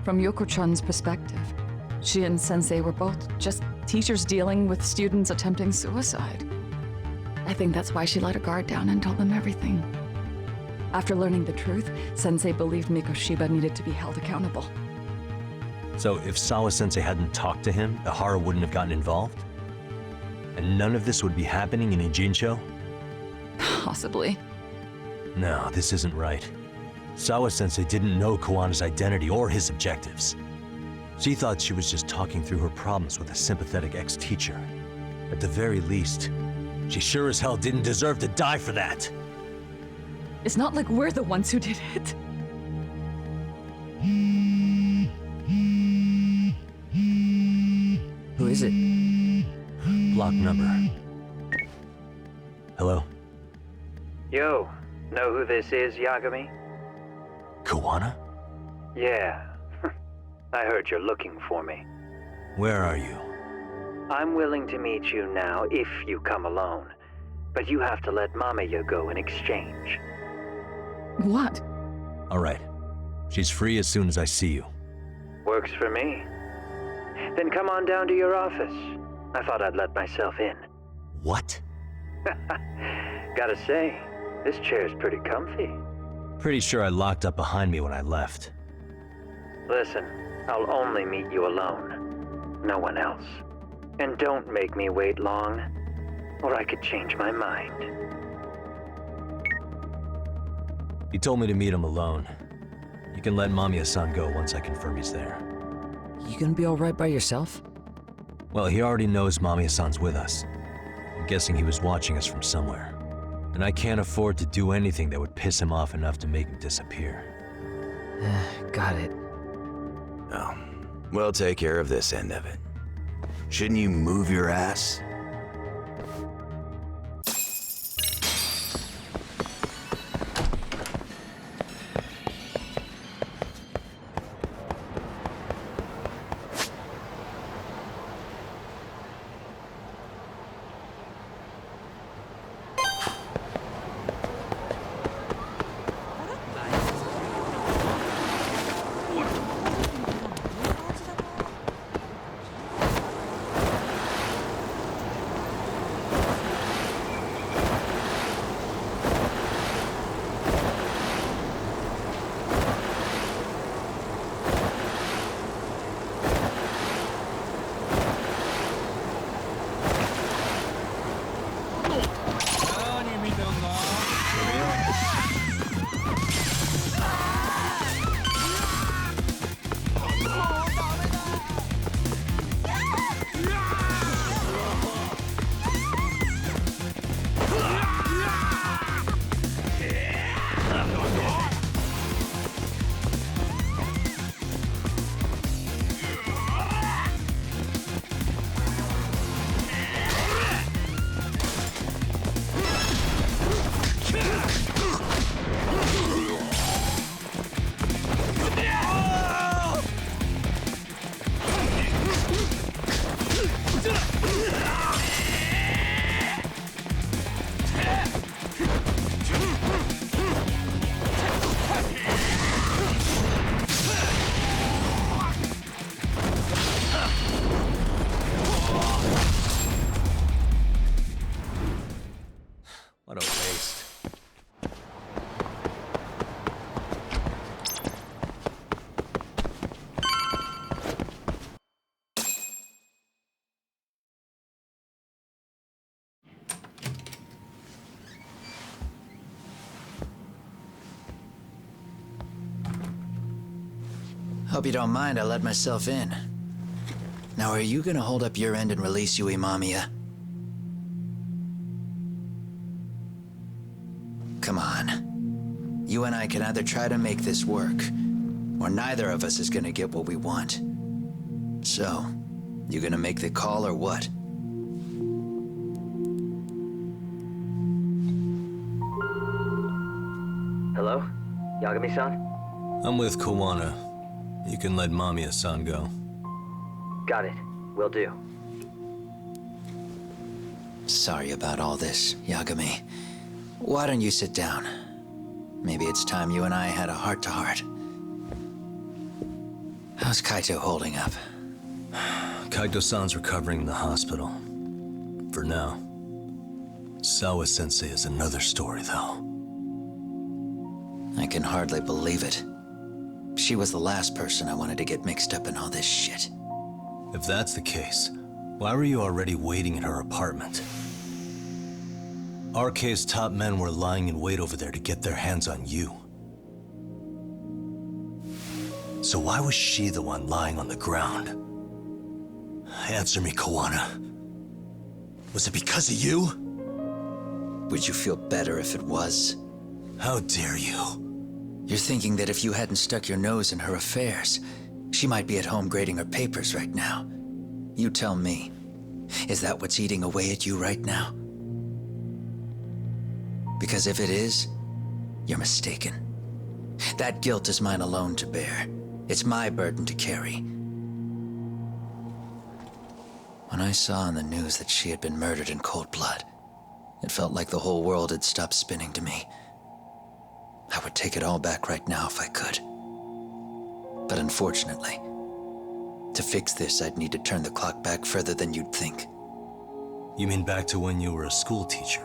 T: From Yoko-chan's perspective, she and Sensei were both just teachers dealing with students attempting suicide. I think that's why she let her guard down and told them everything. After learning the truth, Sensei believed Mikoshiba needed to be held accountable.
B: So if Sawa-sensei hadn't talked to him, Ihara wouldn't have gotten involved? And none of this would be happening in Ijincho?
T: Possibly.
B: No, this isn't right. Sawa-sensei didn't know Kawana's identity or his objectives. She thought she was just talking through her problems with a sympathetic ex-teacher. At the very least, she sure as hell didn't deserve to die for that.
T: It's not like we're the ones who did it.
H: Who is it?
B: Block number. Hello?
A: Yo, know who this is, Yagami?
B: Kawana?
A: Yeah. I heard you're looking for me.
B: Where are you?
A: I'm willing to meet you now if you come alone. But you have to let Mamiya go in exchange.
T: What?
B: All right. She's free as soon as I see you.
A: Works for me. Then come on down to your office. I thought I'd let myself in.
B: What?
A: Gotta say, this chair's pretty comfy.
B: Pretty sure I locked up behind me when I left.
A: Listen, I'll only meet you alone. No one else. And don't make me wait long. or I could change my mind.
B: He told me to meet him alone. You can let Mamiya-san go once I confirm he's there.
H: You gonna be alright by yourself?
B: Well, he already knows Mamiya-san's with us. I'm guessing he was watching us from somewhere. And I can't afford to do anything that would piss him off enough to make him disappear.
H: Got it.
U: Oh, we'll take care of this end of it. Shouldn't you move your ass?
B: What a waste.
D: Hope you don't mind I let myself in. Now, are you gonna hold up your end and release Yui Mamiya? Come on. You and I can either try to make this work, or neither of us is gonna get what we want. So, you gonna make the call or what?
A: Hello? Yagami-san?
B: I'm with Kawana. You can let Mamiya-san go.
A: Got it. Will do.
D: Sorry about all this, Yagami. Why don't you sit down? Maybe it's time you and I had a heart-to-heart. How's Kaito holding up?
B: Kaito-san's recovering in the hospital. For now. Sawa-sensei is another story, though.
D: I can hardly believe it. She was the last person I wanted to get mixed up in all this shit.
B: If that's the case, why were you already waiting in her apartment? RK's top men were lying in wait over there to get their hands on you. So why was she the one lying on the ground? Answer me, Kawana. Was it because of you?
D: Would you feel better if it was?
B: How dare you?
D: You're thinking that if you hadn't stuck your nose in her affairs, she might be at home grading her papers right now. You tell me, is that what's eating away at you right now? Because if it is, you're mistaken. That guilt is mine alone to bear. It's my burden to carry. When I saw on the news that she had been murdered in cold blood, it felt like the whole world had stopped spinning to me. I would take it all back right now if I could. But unfortunately, to fix this, I'd need to turn the clock back further than you'd think.
B: You mean back to when you were a school teacher?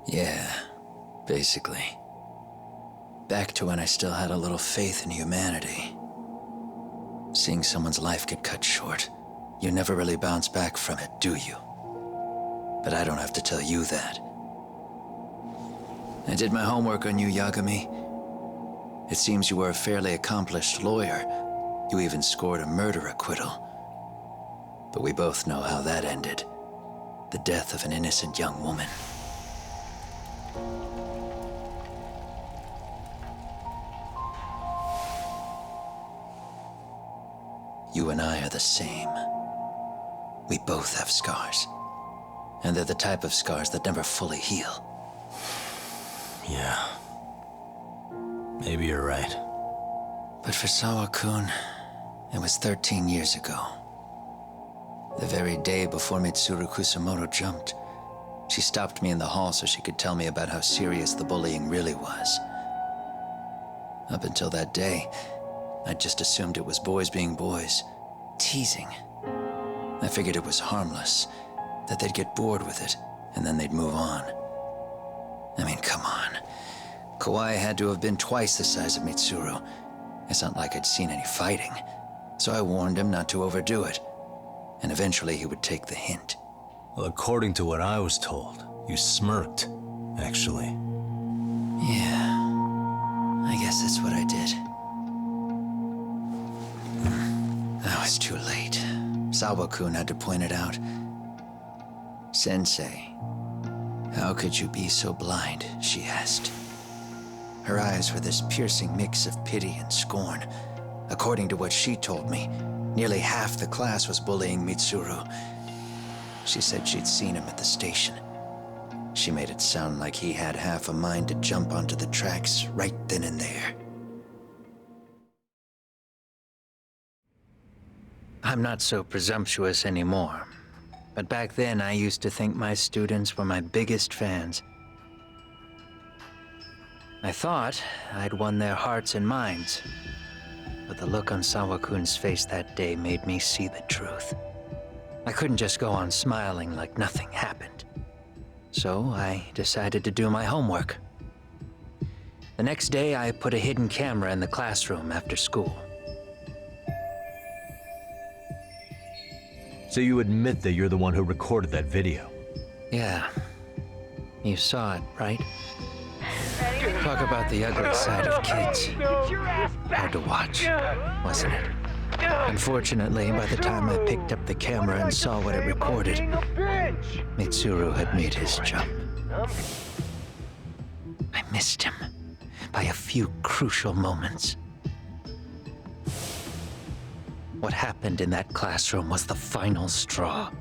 D: Yeah, basically. Back to when I still had a little faith in humanity. Seeing someone's life get cut short, you never really bounce back from it, do you? But I don't have to tell you that. I did my homework on you, Yagami. It seems you were a fairly accomplished lawyer. You even scored a murder acquittal. But we both know how that ended. The death of an innocent young woman. You and I are the same. We both have scars. And they're the type of scars that never fully heal.
B: Yeah. Maybe you're right.
D: But for Sawa-kun, it was 13 years ago. The very day before Mitsuru Kusamoto jumped, she stopped me in the hall so she could tell me about how serious the bullying really was. Up until that day, I just assumed it was boys being boys, teasing. I figured it was harmless, that they'd get bored with it, and then they'd move on. I mean, come on. Kawai had to have been twice the size of Mitsuru. It's not like I'd seen any fighting. So I warned him not to overdo it. And eventually he would take the hint.
B: Well, according to what I was told, you smirked, actually.
D: Yeah, I guess that's what I did. I was too late. Sawa-kun had to point it out. Sensei, how could you be so blind? She asked. Her eyes were this piercing mix of pity and scorn. According to what she told me, nearly half the class was bullying Mitsuru. She said she'd seen him at the station. She made it sound like he had half a mind to jump onto the tracks right then and there. I'm not so presumptuous anymore. But back then, I used to think my students were my biggest fans. I thought I'd won their hearts and minds. But the look on Sawa-kun's face that day made me see the truth. I couldn't just go on smiling like nothing happened. So I decided to do my homework. The next day, I put a hidden camera in the classroom after school.
B: So you admit that you're the one who recorded that video?
D: Yeah. You saw it, right? Talk about the ugly side of kids. Hard to watch, wasn't it? Unfortunately, by the time I picked up the camera and saw what it recorded, Mitsuru had made his jump. I missed him by a few crucial moments. What happened in that classroom was the final straw.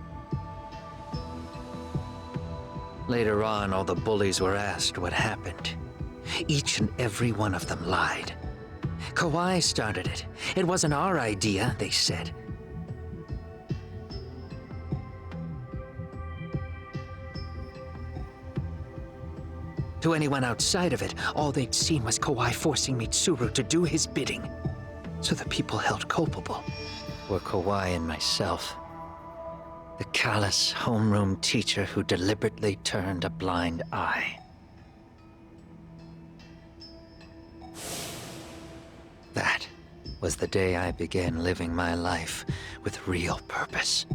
D: Later on, all the bullies were asked what happened. Each and every one of them lied. Kawai started it. It wasn't our idea, they said. To anyone outside of it, all they'd seen was Kawai forcing Mitsuru to do his bidding. So the people held culpable were Kawai and myself. The callous homeroom teacher who deliberately turned a blind eye. That was the day I began living my life with real purpose.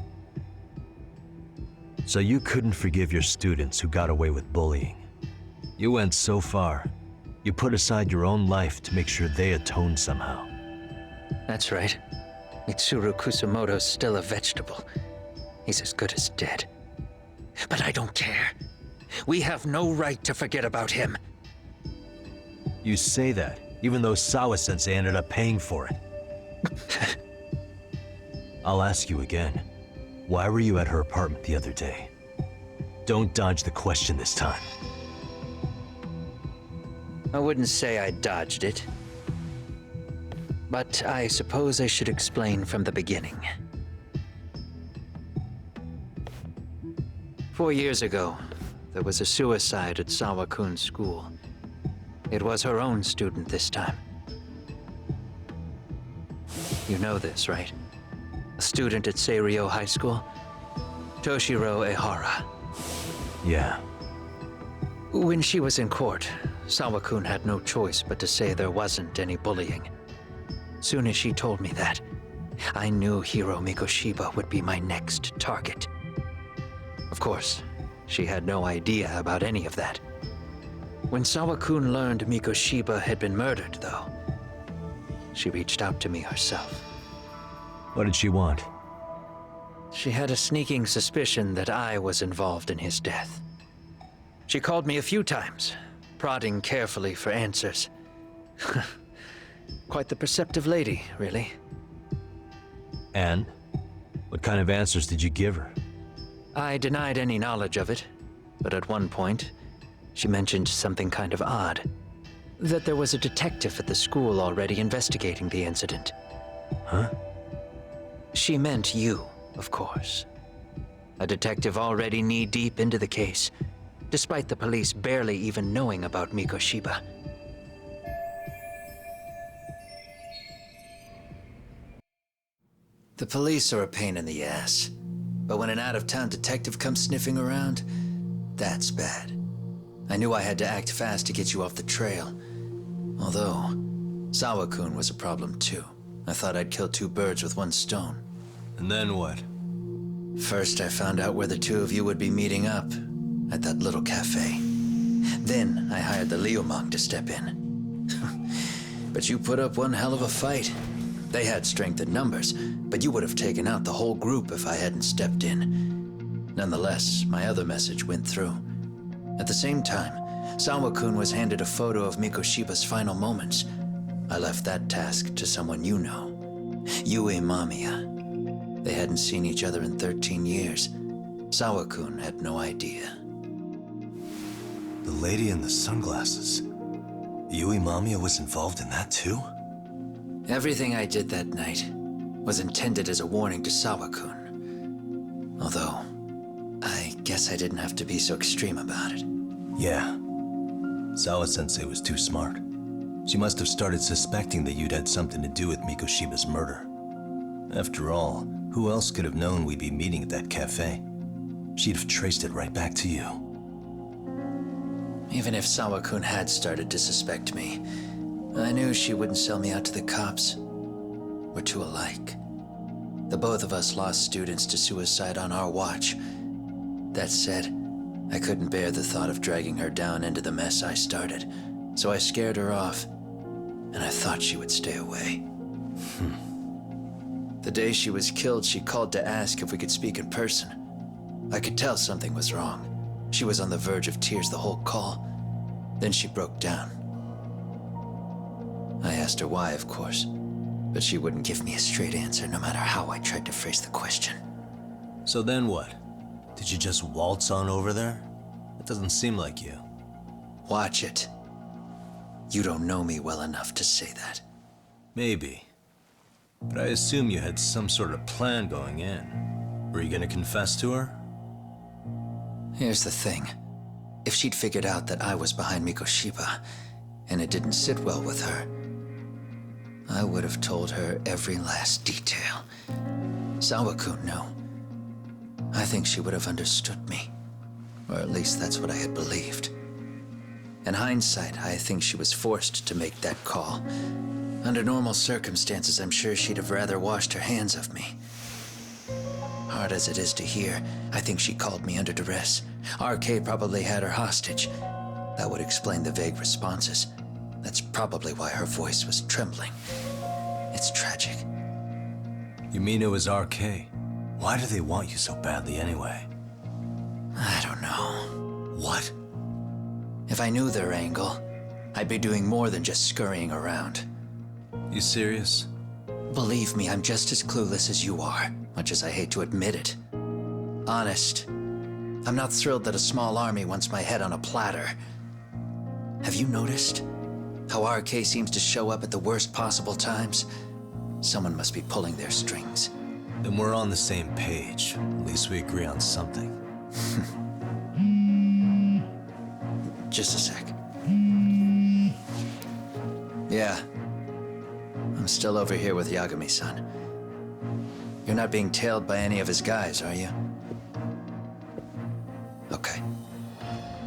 B: So you couldn't forgive your students who got away with bullying. You went so far, you put aside your own life to make sure they atoned somehow.
D: That's right. Mitsuru Kusamoto's still a vegetable. He's as good as dead. But I don't care. We have no right to forget about him.
B: You say that, even though Sawa-sensei ended up paying for it. I'll ask you again. Why were you at her apartment the other day? Don't dodge the question this time.
D: I wouldn't say I dodged it. But I suppose I should explain from the beginning. 4 years ago, there was a suicide at Sawa-kun's school. It was her own student this time. You know this, right? A student at Seiryo High School? Toshiro Ehara.
B: Yeah.
D: When she was in court, Sawa-kun had no choice but to say there wasn't any bullying. Soon as she told me that, I knew Hiro Mikoshiba would be my next target. Of course, she had no idea about any of that. When Sawa-kun learned Mikoshiba had been murdered, though, she reached out to me herself.
B: What did she want?
D: She had a sneaking suspicion that I was involved in his death. She called me a few times, prodding carefully for answers. Quite the perceptive lady, really.
B: And? What kind of answers did you give her?
D: I denied any knowledge of it, but at one point, she mentioned something kind of odd. That there was a detective at the school already investigating the incident.
B: Huh?
D: She meant you, of course. A detective already knee-deep into the case, despite the police barely even knowing about Mikoshiba. The police are a pain in the ass, but when an out-of-town detective comes sniffing around, that's bad. I knew I had to act fast to get you off the trail. Although, Sawa-kun was a problem too. I thought I'd kill two birds with one stone.
B: And then what?
D: First, I found out where the two of you would be meeting up, at that little cafe. Then, I hired the Liumang to step in. But you put up one hell of a fight. They had strength in numbers, but you would have taken out the whole group if I hadn't stepped in. Nonetheless, my other message went through. At the same time, Sawa-kun was handed a photo of Mikoshiba's final moments. I left that task to someone you know. Yue Mamiya. They hadn't seen each other in 13 years. Sawa-kun had no idea.
B: The lady in the sunglasses. Yue Mamiya was involved in that too?
D: Everything I did that night was intended as a warning to Sawa-kun. Although, I guess I didn't have to be so extreme about it.
B: Yeah. Sawa-sensei was too smart. She must have started suspecting that you'd had something to do with Mikoshiba's murder. After all, who else could have known we'd be meeting at that cafe? She'd have traced it right back to you.
D: Even if Sawa-kun had started to suspect me, I knew she wouldn't sell me out to the cops. We're too alike. The both of us lost students to suicide on our watch. That said, I couldn't bear the thought of dragging her down into the mess I started, so I scared her off, and I thought she would stay away. The day she was killed, she called to ask if we could speak in person. I could tell something was wrong. She was on the verge of tears the whole call. Then she broke down. I asked her why, of course, but she wouldn't give me a straight answer no matter how I tried to phrase the question.
B: So then what? Did you just waltz on over there? It doesn't seem like you.
D: Watch it. You don't know me well enough to say that.
B: Maybe. But I assume you had some sort of plan going in. Were you gonna confess to her?
D: Here's the thing. If she'd figured out that I was behind Mikoshiba, and it didn't sit well with her, I would have told her every last detail. Sawa-kun knew. I think she would have understood me. Or at least that's what I had believed. In hindsight, I think she was forced to make that call. Under normal circumstances, I'm sure she'd have rather washed her hands of me. Hard as it is to hear, I think she called me under duress. RK probably had her hostage. That would explain the vague responses. That's probably why her voice was trembling. It's tragic.
B: You mean it was RK? Why do they want you so badly anyway?
D: I don't know.
B: What?
D: If I knew their angle, I'd be doing more than just scurrying around.
B: You serious?
D: Believe me, I'm just as clueless as you are, much as I hate to admit it. Honest, I'm not thrilled that a small army wants my head on a platter. Have you noticed how RK seems to show up at the worst possible times? Someone must be pulling their strings.
B: Then we're on the same page. At least we agree on something.
D: Just a sec. Yeah. I'm still over here with Yagami-san. You're not being tailed by any of his guys, are you? Okay.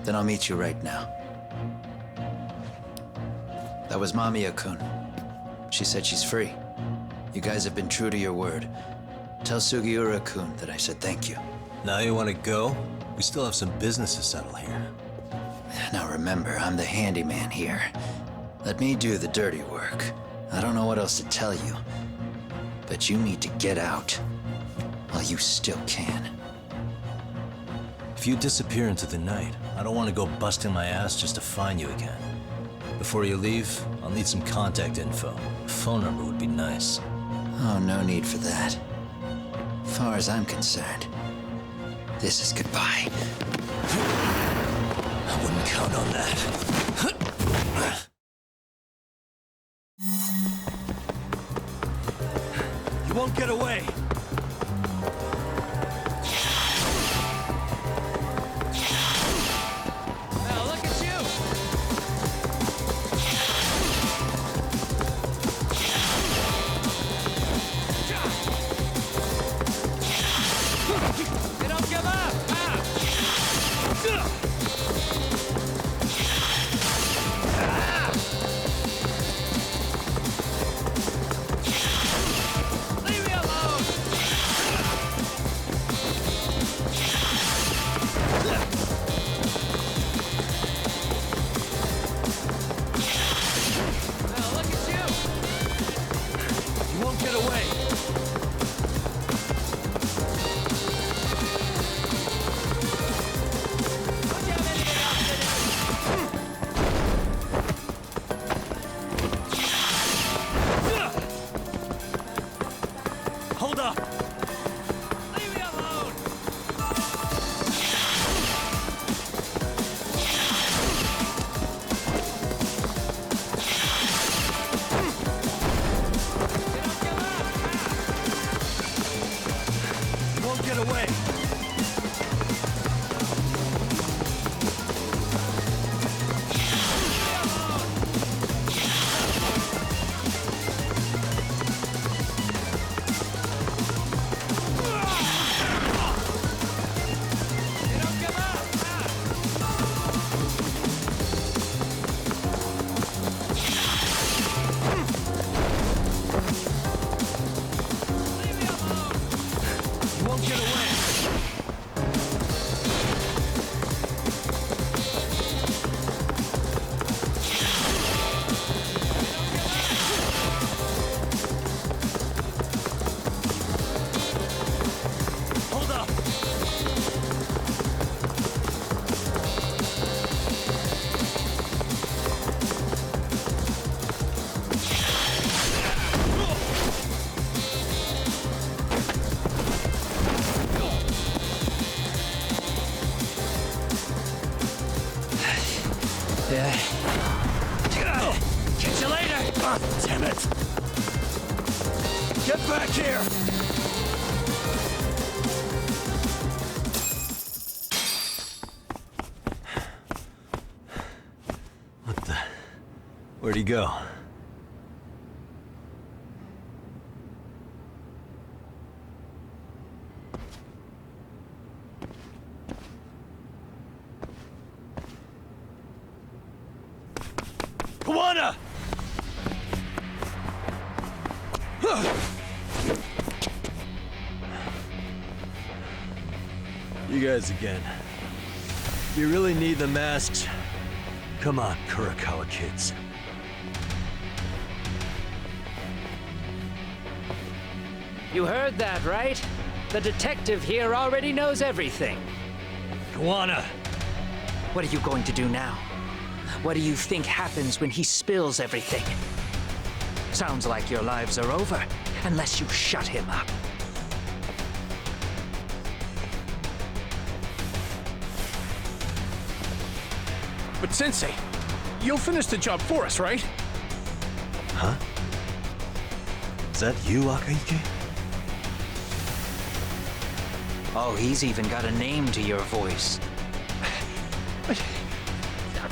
D: Then I'll meet you right now. That was Mamiya-kun. She said she's free. You guys have been true to your word. Tell Sugiura-kun that I said thank you.
B: Now you want to go? We still have some business to settle here.
D: Now remember, I'm the handyman here. Let me do the dirty work. I don't know what else to tell you, but you need to get out while you still can.
B: If you disappear into the night, I don't want to go busting my ass just to find you again. Before you leave, I'll need some contact info. A phone number would be nice.
D: Oh, no need for that. As far as I'm concerned, this is goodbye.
B: I wouldn't count on that. You won't get away!
P: Now look at you! You don't give up! Leave me alone! Now look at you!
B: You won't get away! Hold up!
P: Leave me alone!
B: You won't get away! You won't get away! Hold up!
D: Yeah.
B: Catch you later! Ah, damn it! Get back here! What the? Where'd he go? Kawana! You guys again. You really need the masks? Come on, Kurakawa kids.
E: You heard that, right? The detective here already knows everything.
B: Kawana!
E: What are you going to do now? What do you think happens when he spills everything? Sounds like your lives are over, unless you shut him up.
I: But Sensei, you'll finish the job for us, right?
B: Huh? Is that you, Akaike?
E: Oh, he's even got a name to your voice.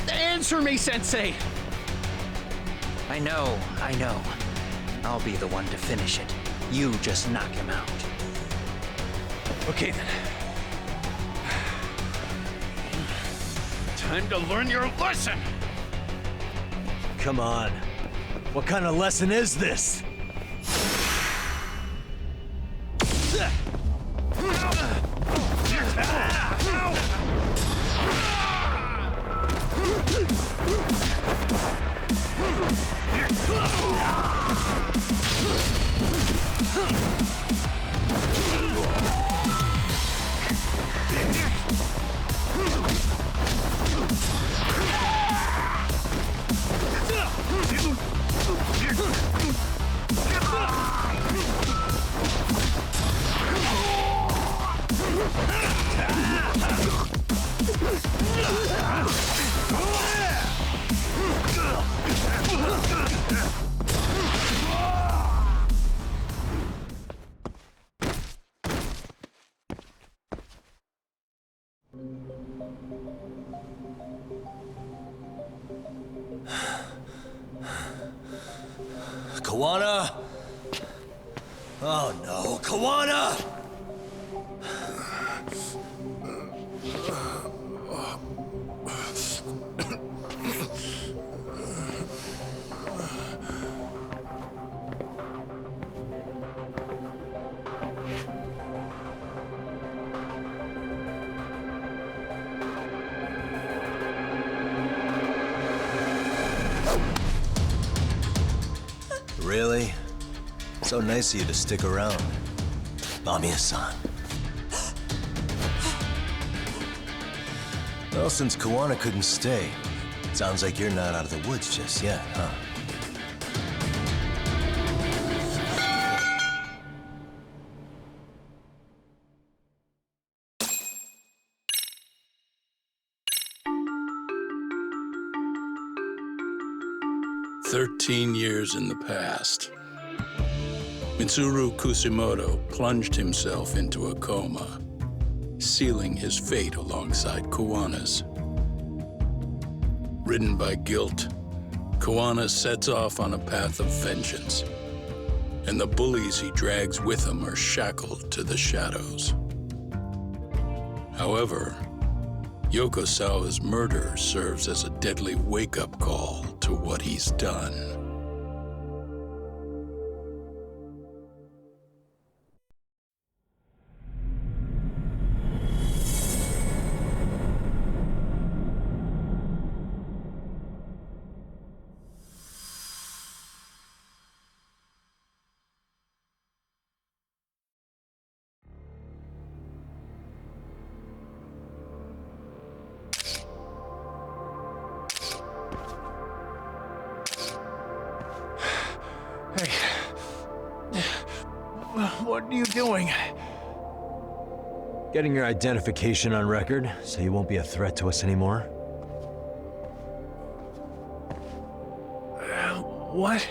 I: Answer me, Sensei!
E: I know. I'll be the one to finish it. You just knock him out.
I: Okay, then. Time to learn your lesson!
B: Come on. What kind of lesson is this? Kawana! Oh no, Kawana! Really? So nice of you to stick around. Mamiya-san. Well, since Kawana couldn't stay, sounds like you're not out of the woods just yet, huh?
M: "13 years in the past. Mitsuru Kusumoto plunged himself into a coma, sealing his fate alongside Kawana's. Ridden by guilt, Kawana sets off on a path of vengeance, and the bullies he drags with him are shackled to the shadows. However, Yokosawa's murder serves as a deadly wake-up call to what he's done.
I: What are you doing?
B: Getting your identification on record, so you won't be a threat to us anymore?
I: What?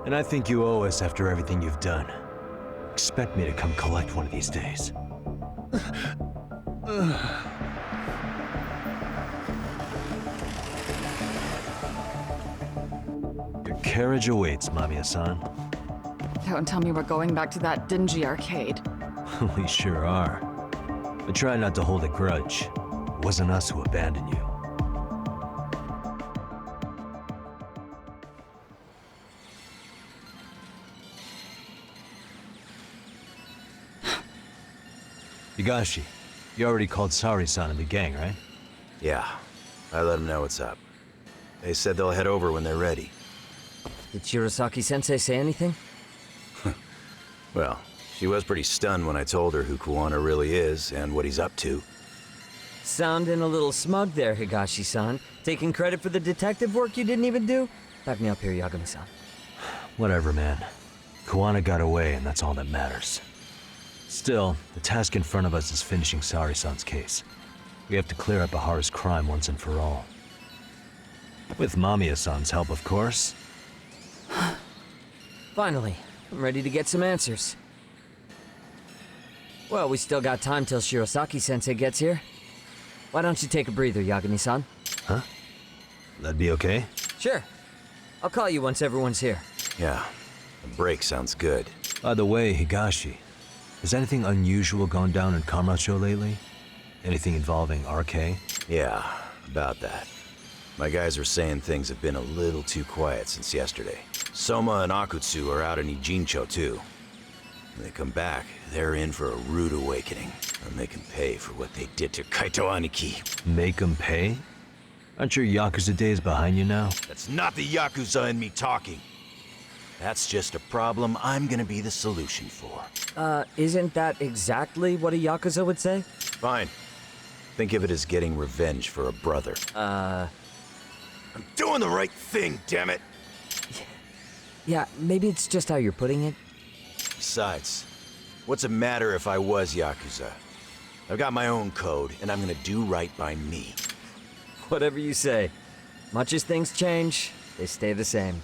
B: And I think you owe us after everything you've done. Expect me to come collect one of these days. Your carriage awaits, Mamiya-san.
V: Don't tell me we're going back to that dingy arcade.
B: We sure are. But try not to hold a grudge. It wasn't us who abandoned you. Higashi, you already called Sari-san and the gang, right?
U: Yeah, I let them know what's up. They said they'll head over when they're ready.
H: Did Shirosaki-sensei say anything?
U: Well, she was pretty stunned when I told her who Kawana really is and what he's up to.
H: Sounding a little smug there, Higashi-san. Taking credit for the detective work you didn't even do? Back me up here, Yagami-san.
B: Whatever, man. Kawana got away, and that's all that matters. Still, the task in front of us is finishing Sari-san's case. We have to clear up Ahara's crime once and for all. With Mamiya-san's help, of course.
H: Finally, I'm ready to get some answers. Well, we still got time till Shirosaki-sensei gets here. Why don't you take a breather, Yagami-san?
B: Huh? That'd be okay?
H: Sure. I'll call you once everyone's here.
U: Yeah, a break sounds good.
B: By the way, Higashi, has anything unusual gone down in Kamacho lately? Anything involving RK?
U: Yeah, about that. My guys are saying things have been a little too quiet since yesterday. Soma and Akutsu are out in Ijincho too. When they come back, they're in for a rude awakening. And they can pay for what they did to Kaito Aniki.
B: Make them pay? Aren't your Yakuza days behind you now?
U: That's not the Yakuza in me talking. That's just a problem I'm gonna be the solution for.
H: Isn't that exactly what a Yakuza would say?
U: Fine. Think of it as getting revenge for a brother. I'm doing the right thing, damn it!
H: Yeah, maybe it's just how you're putting it.
U: Besides, what's it matter if I was Yakuza? I've got my own code, and I'm gonna do right by me.
H: Whatever you say. Much as things change, they stay the same.